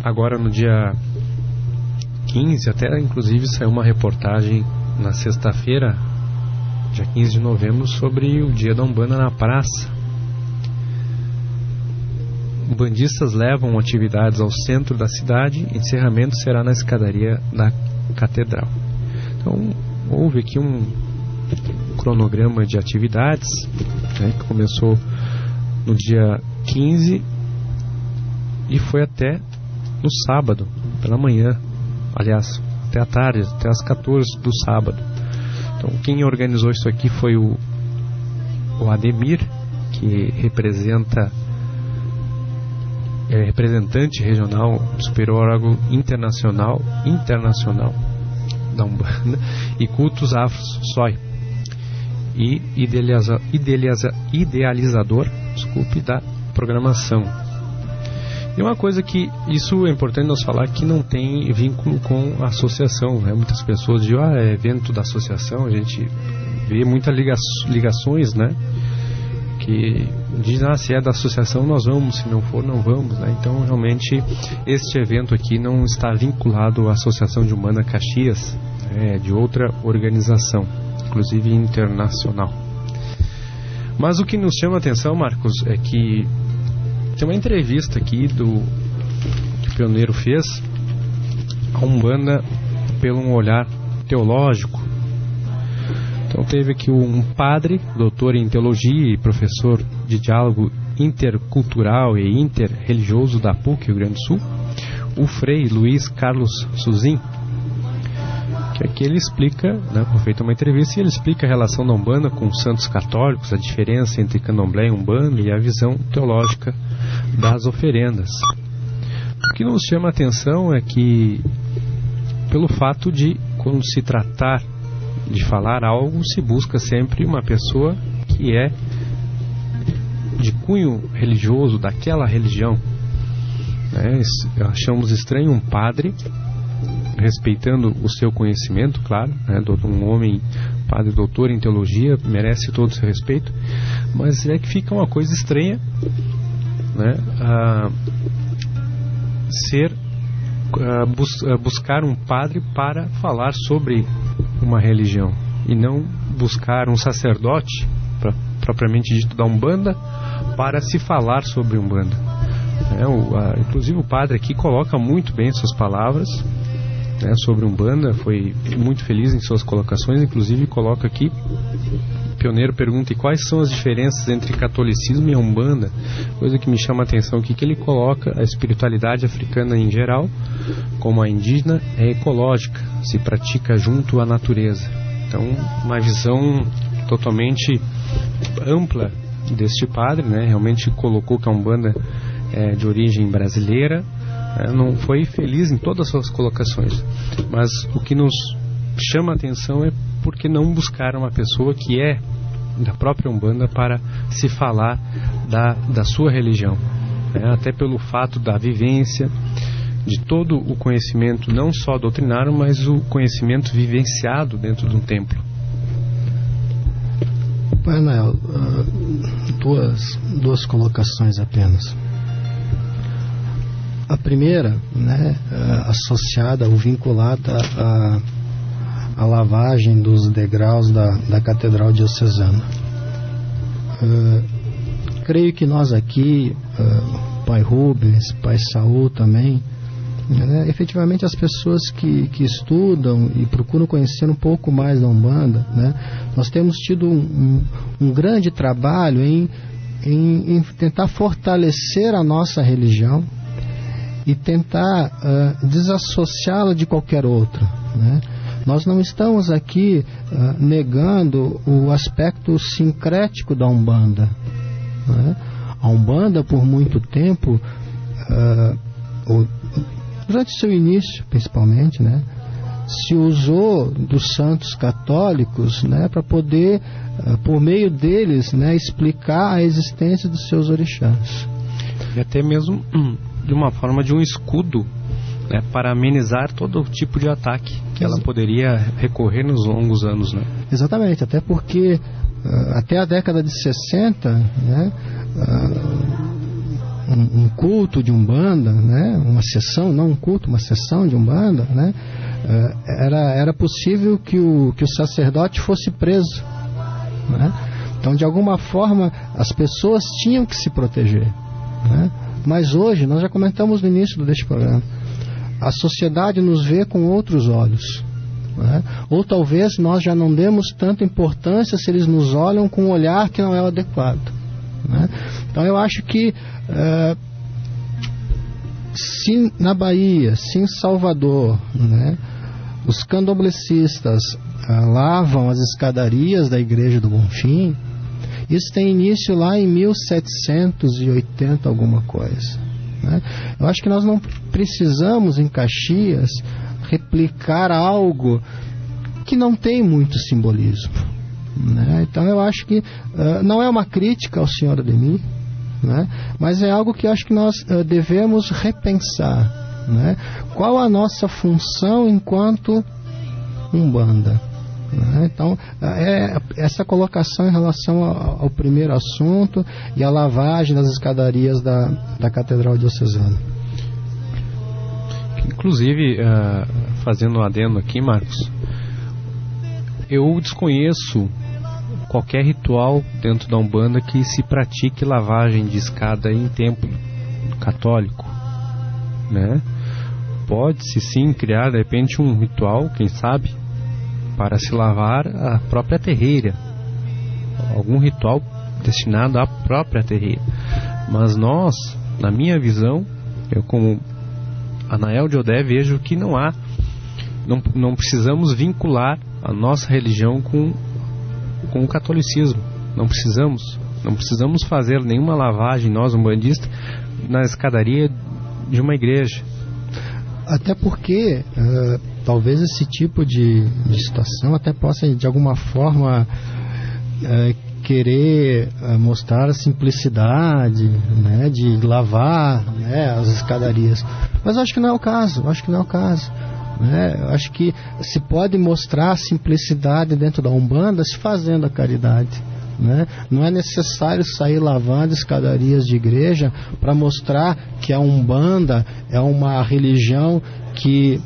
agora no dia 15, até inclusive saiu uma reportagem na sexta-feira, dia 15 de novembro, sobre o Dia da Umbanda na praça. Bandistas levam atividades ao centro da cidade, encerramento será na escadaria da catedral. Então, houve aqui um cronograma de atividades, né, que começou no dia 15 e foi até no sábado, pela manhã, aliás, até a tarde, até as 14 do sábado. Então, quem organizou isso aqui foi o Ademir, que é representante regional do Superior Órgão Internacional da Umbanda e Cultos Afros, SOI, e idealizador, da programação. E uma coisa que isso é importante nós falar, que não tem vínculo com a associação, né? Muitas pessoas dizem, é evento da associação, a gente vê muitas ligações, né? Que dizem, se é da associação nós vamos, se não for não vamos, né? Então realmente este evento aqui não está vinculado à Associação de Umbanda Caxias, é de outra organização, inclusive internacional. Mas o que nos chama a atenção, Marcos, é que tem uma entrevista aqui que o pioneiro fez a Umbanda pelo um olhar teológico. Então teve aqui um padre, doutor em teologia e professor de diálogo intercultural e interreligioso da PUC, Rio Grande do Sul, o Frei Luiz Carlos Suzin, que aqui ele explica, né, foi feita uma entrevista e ele explica a relação da Umbanda com os santos católicos, a diferença entre Candomblé e Umbanda e a visão teológica das oferendas. O que nos chama a atenção é que, pelo fato de, quando se tratar de falar algo, se busca sempre uma pessoa que é de cunho religioso daquela religião, né? Achamos estranho um padre respeitando o seu conhecimento, claro, né? Um homem, padre, doutor em teologia, merece todo o seu respeito, mas é que fica uma coisa estranha, né? Buscar um padre para falar sobre uma religião e não buscar um sacerdote, propriamente dito, da Umbanda, para se falar sobre Umbanda. Inclusive o padre aqui coloca muito bem suas palavras, né, sobre Umbanda, foi muito feliz em suas colocações, inclusive coloca aqui, o pioneiro pergunta: e quais são as diferenças entre catolicismo e a Umbanda? Coisa que me chama a atenção aqui, que ele coloca a espiritualidade africana em geral, como a indígena, é ecológica, se pratica junto à natureza. Então, uma visão totalmente ampla deste padre, né? Realmente colocou que a Umbanda é de origem brasileira, não foi feliz em todas as suas colocações, mas o que nos chama a atenção é porque não buscar uma pessoa que é da própria Umbanda para se falar da sua religião, né? Até pelo fato da vivência, de todo o conhecimento, não só doutrinário, mas o conhecimento vivenciado dentro de um templo. Pai Anael, duas colocações apenas. A primeira, né, associada ou vinculada à lavagem dos degraus da Catedral Diocesana. Creio que nós aqui, Pai Rubens, Pai Saul também, né, efetivamente as pessoas que estudam e procuram conhecer um pouco mais da Umbanda, né, nós temos tido um grande trabalho em tentar fortalecer a nossa religião e tentar desassociá-la de qualquer outra, né? Nós não estamos aqui negando o aspecto sincrético da Umbanda, né? A Umbanda, por muito tempo, durante seu início, principalmente, né, se usou dos santos católicos, né, para poder, por meio deles, né, explicar a existência dos seus orixás. E até mesmo de uma forma de um escudo, né, para amenizar todo tipo de ataque que ela poderia recorrer nos longos anos, né? Exatamente, até porque até a década de 60, né, um culto de Umbanda, né, uma sessão, não um culto, uma sessão de Umbanda, né, era possível que o sacerdote fosse preso, né? Então, de alguma forma, as pessoas tinham que se proteger, né? Mas hoje, nós já comentamos no início deste programa, a sociedade nos vê com outros olhos, né? Ou talvez nós já não demos tanta importância se eles nos olham com um olhar que não é o adequado, né? Então eu acho que se na Bahia, se em Salvador, né, os candomblecistas lavam as escadarias da Igreja do Bonfim, isso tem início lá em 1780 alguma coisa, né? Eu acho que nós não precisamos em Caxias replicar algo que não tem muito simbolismo, né? Então eu acho que não é uma crítica ao senhor Ademir, né, mas é algo que eu acho que nós devemos repensar, né? Qual a nossa função enquanto Umbanda, né? Então essa colocação em relação ao primeiro assunto e a lavagem das escadarias da Catedral Diocesana. Inclusive, fazendo um adendo aqui, Marcos, eu desconheço qualquer ritual dentro da Umbanda que se pratique lavagem de escada em templo católico, né? Pode-se sim criar de repente um ritual, quem sabe, para se lavar a própria terreira, algum ritual destinado à própria terreira. Mas nós, na minha visão, eu como Anael de Odé, vejo que não precisamos vincular a nossa religião com o catolicismo. Não precisamos fazer nenhuma lavagem, nós umbandistas, na escadaria de uma igreja. Até porque talvez esse tipo de situação até possa de alguma forma querer mostrar a simplicidade, né, de lavar, né, as escadarias, mas acho que não é o caso, né? Eu acho que se pode mostrar a simplicidade dentro da Umbanda se fazendo a caridade, né? Não é necessário sair lavando escadarias de igreja para mostrar que a Umbanda é uma religião que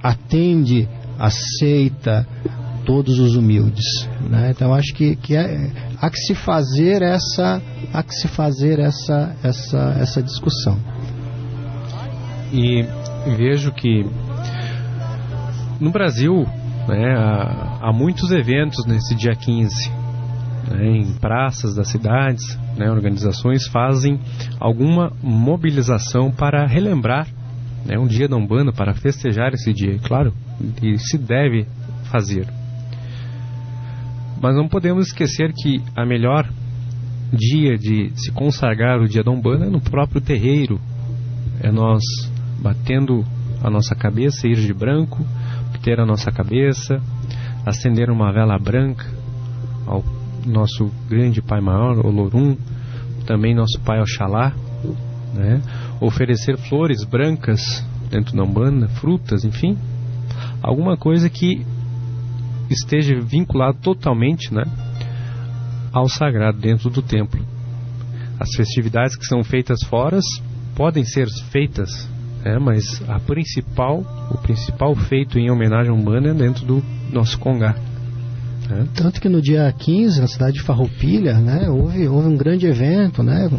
atende, aceita todos os humildes, né? Então acho que há que se fazer essa discussão. E vejo que no Brasil, né, há muitos eventos nesse dia 15, né, em praças das cidades, né, organizações fazem alguma mobilização para relembrar, né, um dia da Umbanda, para festejar esse dia, claro, e se deve fazer. Mas não podemos esquecer que a melhor dia de se consagrar o dia da Umbanda é no próprio terreiro. É nós batendo a nossa cabeça, ir de branco, ter a nossa cabeça, acender uma vela branca ao nosso grande Pai Maior, Olorum, também nosso Pai Oxalá, né? Oferecer flores brancas dentro da Umbanda, frutas, enfim, alguma coisa que esteja vinculado totalmente, né, ao sagrado dentro do templo. As festividades que são feitas fora podem ser feitas, mas o principal feito em homenagem à Umbanda é dentro do nosso Congá. Tanto que no dia 15, na cidade de Farroupilha, né, houve um grande evento, né,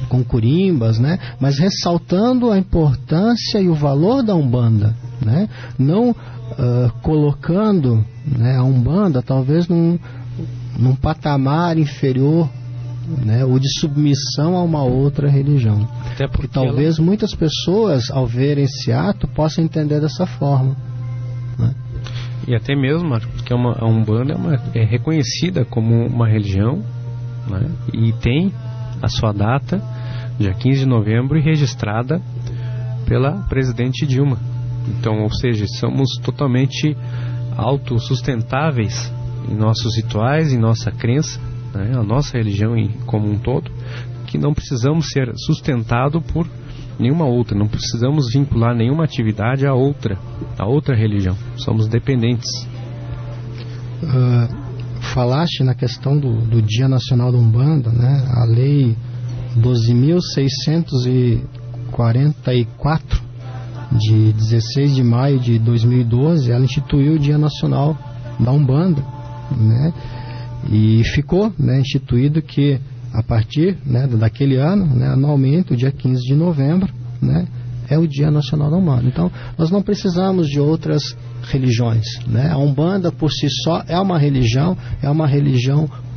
com curimbas, né, mas ressaltando a importância e o valor da Umbanda, né, não colocando, né, a Umbanda talvez num patamar inferior, né, ou de submissão a uma outra religião. Até porque talvez muitas pessoas, ao verem esse ato, possam entender dessa forma, né? E até mesmo, porque a Umbanda é reconhecida como uma religião, né, e tem a sua data, dia 15 de novembro, e registrada pela presidente Dilma. Então, ou seja, somos totalmente autossustentáveis em nossos rituais, em nossa crença, né, a nossa religião como um todo, que não precisamos ser sustentados por nenhuma outra, não precisamos vincular nenhuma atividade a outra religião, somos dependentes. Falaste na questão do Dia Nacional da Umbanda, né? A Lei 12.644 de 16 de maio de 2012, ela instituiu o Dia Nacional da Umbanda, né? E ficou, né, instituído que a partir, né, daquele ano, né, anualmente, o dia 15 de novembro, né, é o Dia Nacional da Umbanda. Então, nós não precisamos de outras religiões, né? A Umbanda, por si só, é uma religião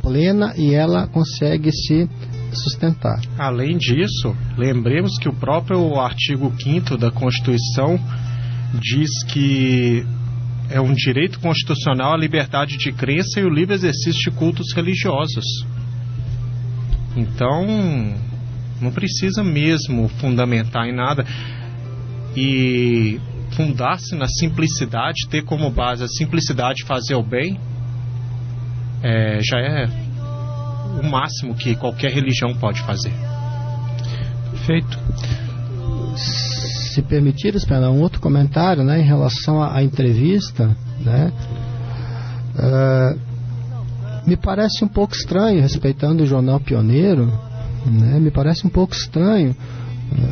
plena e ela consegue se sustentar. Além disso, lembremos que o próprio artigo 5º da Constituição diz que é um direito constitucional a liberdade de crença e o livre exercício de cultos religiosos. Então, não precisa mesmo fundamentar em nada e fundar-se na simplicidade, ter como base a simplicidade, fazer o bem, já é o máximo que qualquer religião pode fazer. Perfeito. Se permitir, esperar um outro comentário, né, em relação à entrevista, né, me parece um pouco estranho, respeitando o jornal Pioneiro, né, me parece um pouco estranho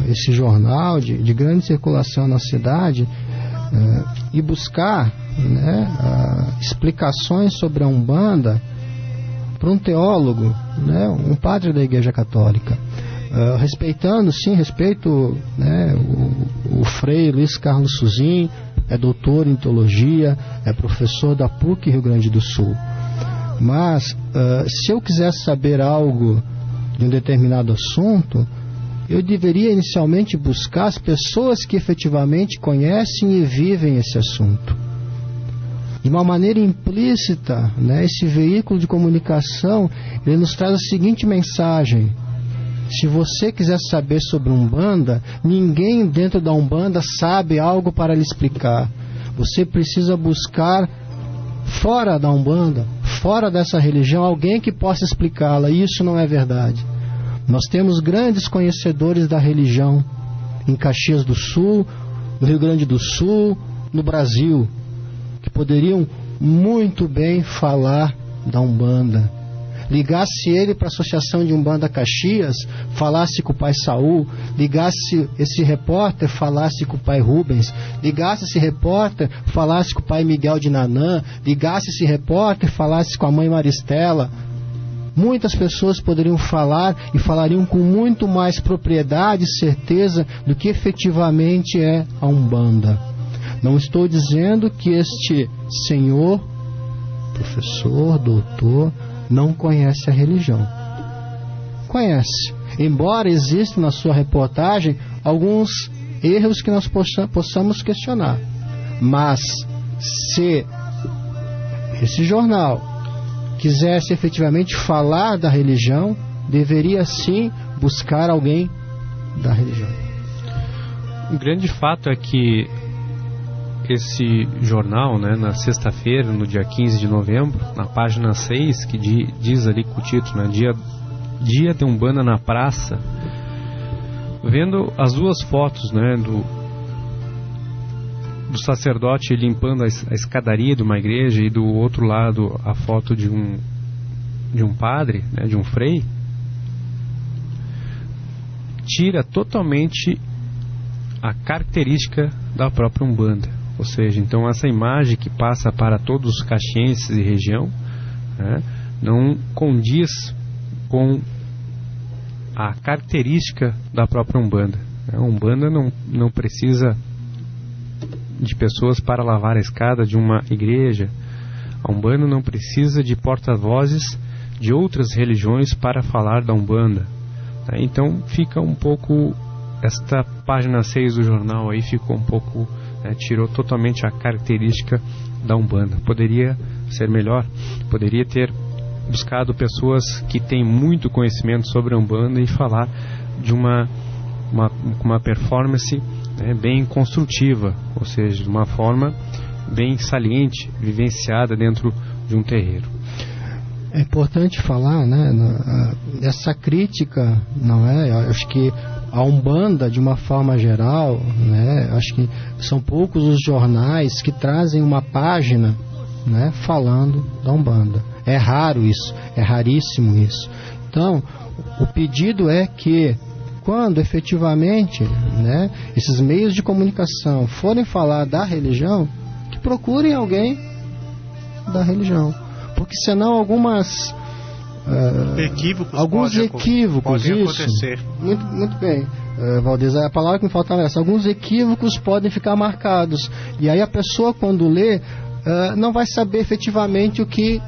esse jornal de grande circulação na cidade e buscar, né, explicações sobre a Umbanda para um teólogo, né, um padre da Igreja Católica. Respeito, né, o Frei Luiz Carlos Suzin, é doutor em teologia, é professor da PUC Rio Grande do Sul. Mas se eu quisesse saber algo de um determinado assunto, eu deveria inicialmente buscar as pessoas que efetivamente conhecem e vivem esse assunto. De uma maneira implícita, né, esse veículo de comunicação, ele nos traz a seguinte mensagem: se você quiser saber sobre Umbanda, ninguém dentro da Umbanda sabe algo para lhe explicar. Você precisa buscar fora da Umbanda, fora dessa religião, alguém que possa explicá-la. E isso não é verdade. Nós temos grandes conhecedores da religião em Caxias do Sul, no Rio Grande do Sul, no Brasil que poderiam muito bem falar da Umbanda. Ligasse ele para a Associação de Umbanda Caxias, falasse com o pai Saul, ligasse esse repórter, falasse com o pai Rubens, ligasse esse repórter, falasse com o pai Miguel de Nanã, ligasse esse repórter, falasse com a mãe Maristela. Muitas pessoas poderiam falar e falariam com muito mais propriedade e certeza do que efetivamente é a Umbanda. Não estou dizendo que este senhor, professor, doutor, não conhece a religião. Conhece. Embora existam na sua reportagem alguns erros que nós possamos questionar. Mas se esse jornal quisesse efetivamente falar da religião, deveria sim buscar alguém da religião. O grande fato é que esse jornal, né, na sexta-feira, no dia 15 de novembro, na página 6, que diz ali com o título, né, dia de Umbanda na praça, vendo as duas fotos, né, do sacerdote limpando a escadaria de uma igreja e do outro lado a foto de um padre, né, de um frei, tira totalmente a característica da própria Umbanda. Ou seja, então essa imagem que passa para todos os caxienses e região, né, não condiz com a característica da própria Umbanda. A Umbanda não precisa de pessoas para lavar a escada de uma igreja. A Umbanda não precisa de porta-vozes de outras religiões para falar da Umbanda. Então fica um pouco, esta página 6 do jornal aí ficou um pouco, tirou totalmente a característica da Umbanda. Poderia ser melhor, poderia ter buscado pessoas que têm muito conhecimento sobre a Umbanda e falar de uma performance, né, bem construtiva, ou seja, de uma forma bem saliente, vivenciada dentro de um terreiro. É importante falar, né, essa crítica, não é? Eu acho que a Umbanda, de uma forma geral, né, acho que são poucos os jornais que trazem uma página, né, falando da Umbanda. É raro isso, é raríssimo isso. Então, o pedido é que, quando efetivamente, né, esses meios de comunicação forem falar da religião, que procurem alguém da religião. Porque senão alguns equívocos podem isso, acontecer. Muito bem, Valdez, a palavra que me faltava é essa. Alguns equívocos podem ficar marcados. E aí a pessoa, quando lê, não vai saber efetivamente o que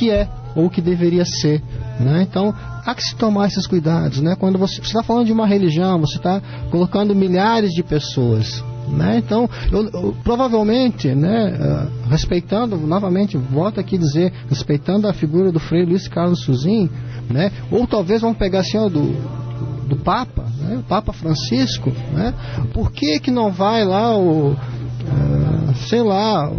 é ou o que deveria ser, né? Então há que se tomar esses cuidados, né? Quando você está falando de uma religião, você está colocando milhares de pessoas, né? Então eu provavelmente, né, respeitando, novamente volto aqui a dizer, respeitando a figura do Frei Luiz Carlos Suzin, né? Ou talvez vamos pegar assim, do Papa, né? O Papa Francisco, né? Por que não vai lá sei lá,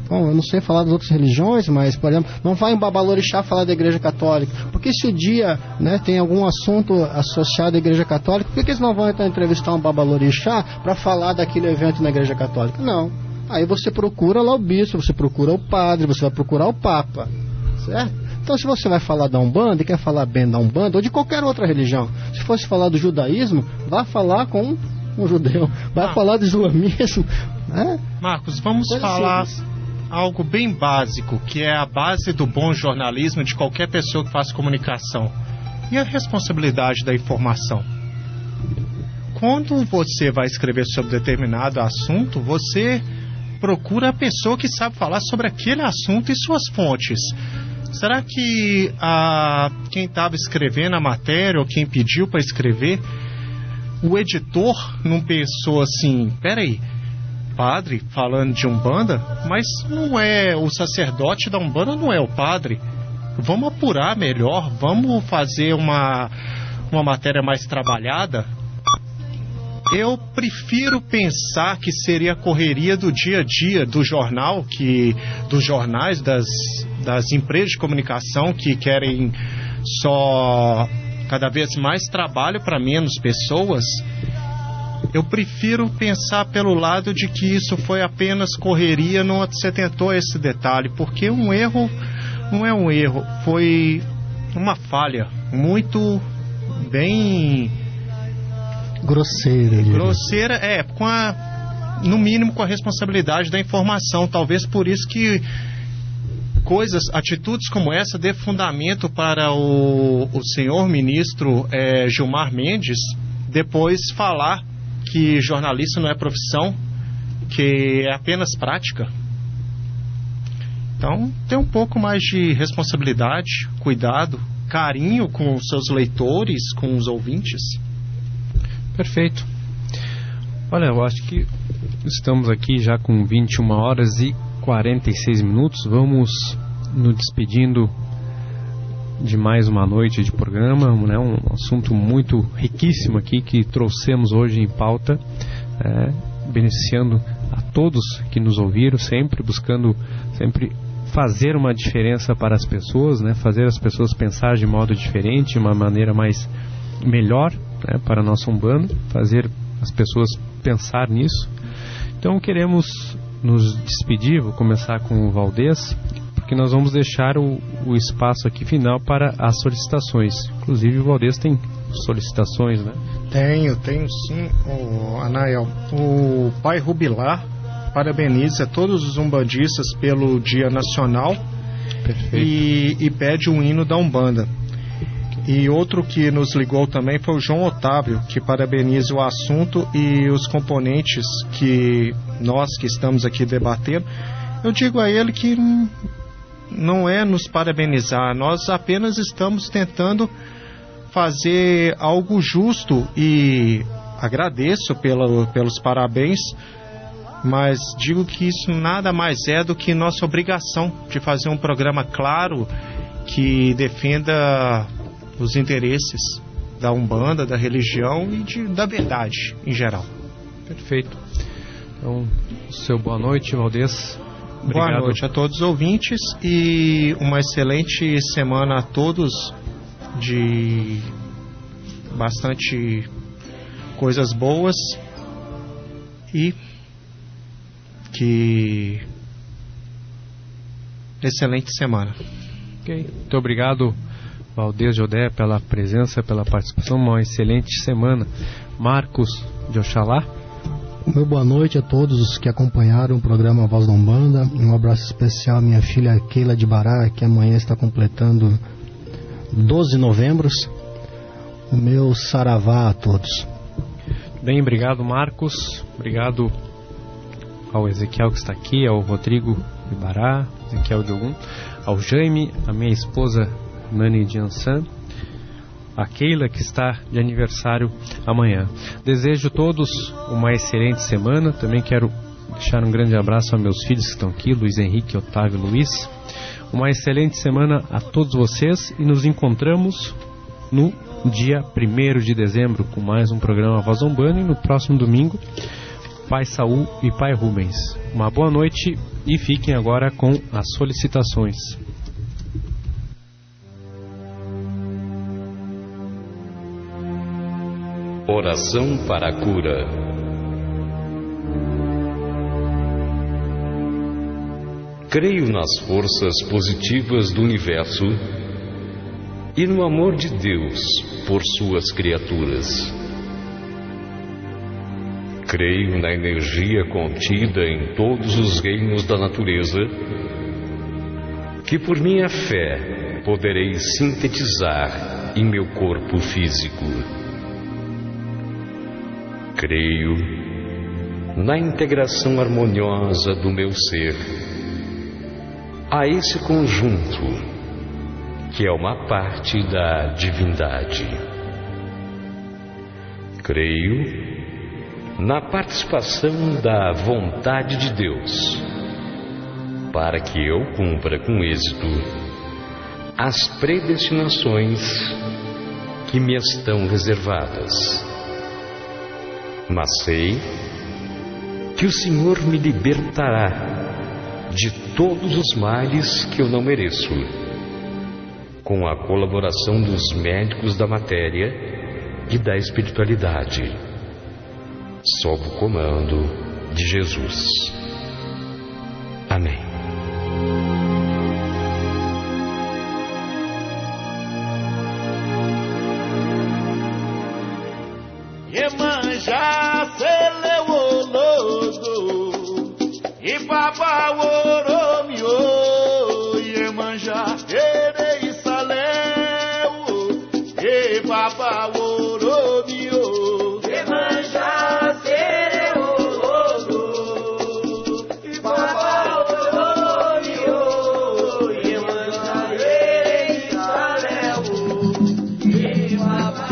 bom, eu não sei falar das outras religiões, mas, por exemplo, não vai em Babalorixá falar da Igreja Católica? Porque se o dia, né, tem algum assunto associado à Igreja Católica, por que eles não vão então entrevistar um Babalorixá para falar daquele evento na Igreja Católica? Não. Aí você procura lá o bispo, você procura o padre, você vai procurar o Papa, certo? Então, se você vai falar da Umbanda e quer falar bem da Umbanda ou de qualquer outra religião, se fosse falar do judaísmo, vá falar com um judeu, vai falar do islamismo, né? Marcos, vamos falar algo bem básico, que é a base do bom jornalismo de qualquer pessoa que faça comunicação. E a responsabilidade da informação. Quando você vai escrever sobre determinado assunto, você procura a pessoa que sabe falar sobre aquele assunto e suas fontes. Será que quem estava escrevendo a matéria ou quem pediu para escrever, o editor não pensou assim, peraí, padre falando de Umbanda, mas não é o sacerdote da Umbanda, não é o padre. Vamos apurar melhor, vamos fazer uma matéria mais trabalhada. Eu prefiro pensar que seria a correria do dia a dia do jornal, dos jornais, das empresas de comunicação que querem só cada vez mais trabalho para menos pessoas. eu prefiro pensar pelo lado de que isso foi apenas correria, não se atentou a esse detalhe, porque um erro não é um erro, foi uma falha muito bem grosseira. Grosseira, no mínimo com a responsabilidade da informação. Talvez por isso que atitudes como essa dê fundamento para o senhor ministro Gilmar Mendes depois falar que jornalista não é profissão, que é apenas prática. Então, tem um pouco mais de responsabilidade, cuidado, carinho com os seus leitores, com os ouvintes. Perfeito. Olha, eu acho que estamos aqui já com 21 horas e 46 minutos. Vamos nos despedindo de mais uma noite de programa, né? Um assunto muito riquíssimo aqui que trouxemos hoje em pauta, beneficiando a todos que nos ouviram, sempre buscando fazer uma diferença para as pessoas, né? Fazer as pessoas pensar de modo diferente, de uma maneira melhor, né? Para a nossa Umbanda, fazer as pessoas pensar nisso. Então queremos nos despedir. Vou começar com o Valdez, porque nós vamos deixar o espaço aqui final para as solicitações. Inclusive o Valdez tem solicitações, né? Tenho sim, Anael. O Pai Rubilar parabeniza todos os umbandistas pelo Dia Nacional. e pede um hino da Umbanda. E outro que nos ligou também foi o João Otávio, que parabeniza o assunto e os componentes que nós que estamos aqui debatendo. Eu digo a ele que não é nos parabenizar, nós apenas estamos tentando fazer algo justo e agradeço pelos parabéns, mas digo que isso nada mais é do que nossa obrigação de fazer um programa claro que defenda os interesses da Umbanda, da religião e da verdade em geral. Perfeito. Então, seu boa noite, Valdez. Obrigado. Boa noite a todos os ouvintes e uma excelente semana a todos, de bastante coisas boas e que excelente semana. Ok, muito obrigado, Valdez Jodé, pela presença, pela participação. Uma excelente semana. Marcos de Oxalá. Meu boa noite a todos os que acompanharam o programa Voz da Umbanda. Um abraço especial à minha filha Keila de Bará, que amanhã está completando 12 novembros. O meu saravá a todos. Bem, obrigado, Marcos. Obrigado ao Ezequiel que está aqui, ao Rodrigo de Bará, Ezequiel de Ogum, ao Jaime, a minha esposa Nani de Ansan, a Keila que está de aniversário amanhã. Desejo a todos uma excelente semana. Também quero deixar um grande abraço a meus filhos que estão aqui, Luiz Henrique, Otávio e Luiz. Uma excelente semana a todos vocês e nos encontramos no dia 1º de dezembro com mais um programa Voz da Umbanda e no próximo domingo Pai Saul e Pai Rubens. Uma boa noite e fiquem agora com as solicitações. Oração para a cura. Creio nas forças positivas do universo e no amor de Deus por suas criaturas. Creio na energia contida em todos os reinos da natureza, que por minha fé poderei sintetizar em meu corpo físico. Creio na integração harmoniosa do meu ser a esse conjunto, que é uma parte da divindade. Creio na participação da vontade de Deus, para que eu cumpra com êxito as predestinações que me estão reservadas. Mas sei que o Senhor me libertará de todos os males que eu não mereço, com a colaboração dos médicos da matéria e da espiritualidade. sob o comando de Jesus. Amém. Iemanjá, Seleuolodo, Ibaba, Oromio, Iemanjá, Erei, Saleu, Ibaba, Oromio, Iemanjá, Seleuolodo, Ibaba, Oromio, Iemanjá, Erei, Saleu, Ibaba.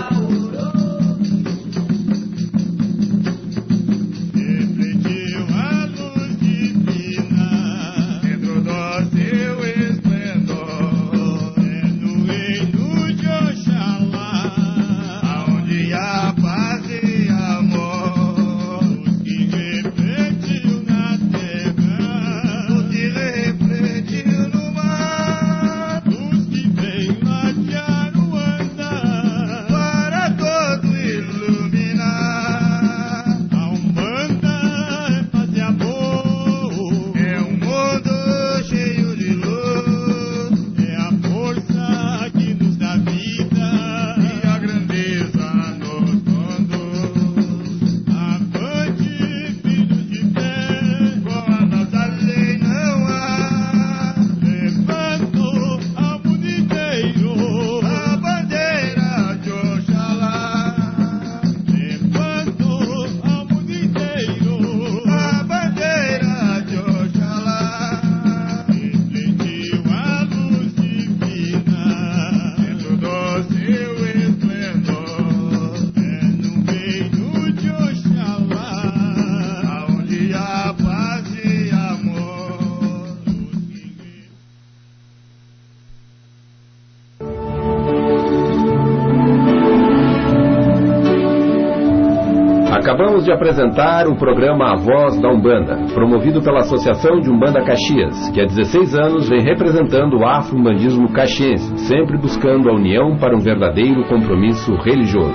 Acabamos de apresentar o programa A Voz da Umbanda, promovido pela Associação de Umbanda Caxias, que há 16 anos vem representando o afro-umbandismo caxiense, sempre buscando a união para um verdadeiro compromisso religioso.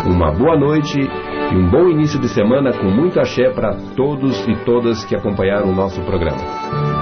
Uma boa noite e um bom início de semana com muito axé para todos e todas que acompanharam o nosso programa.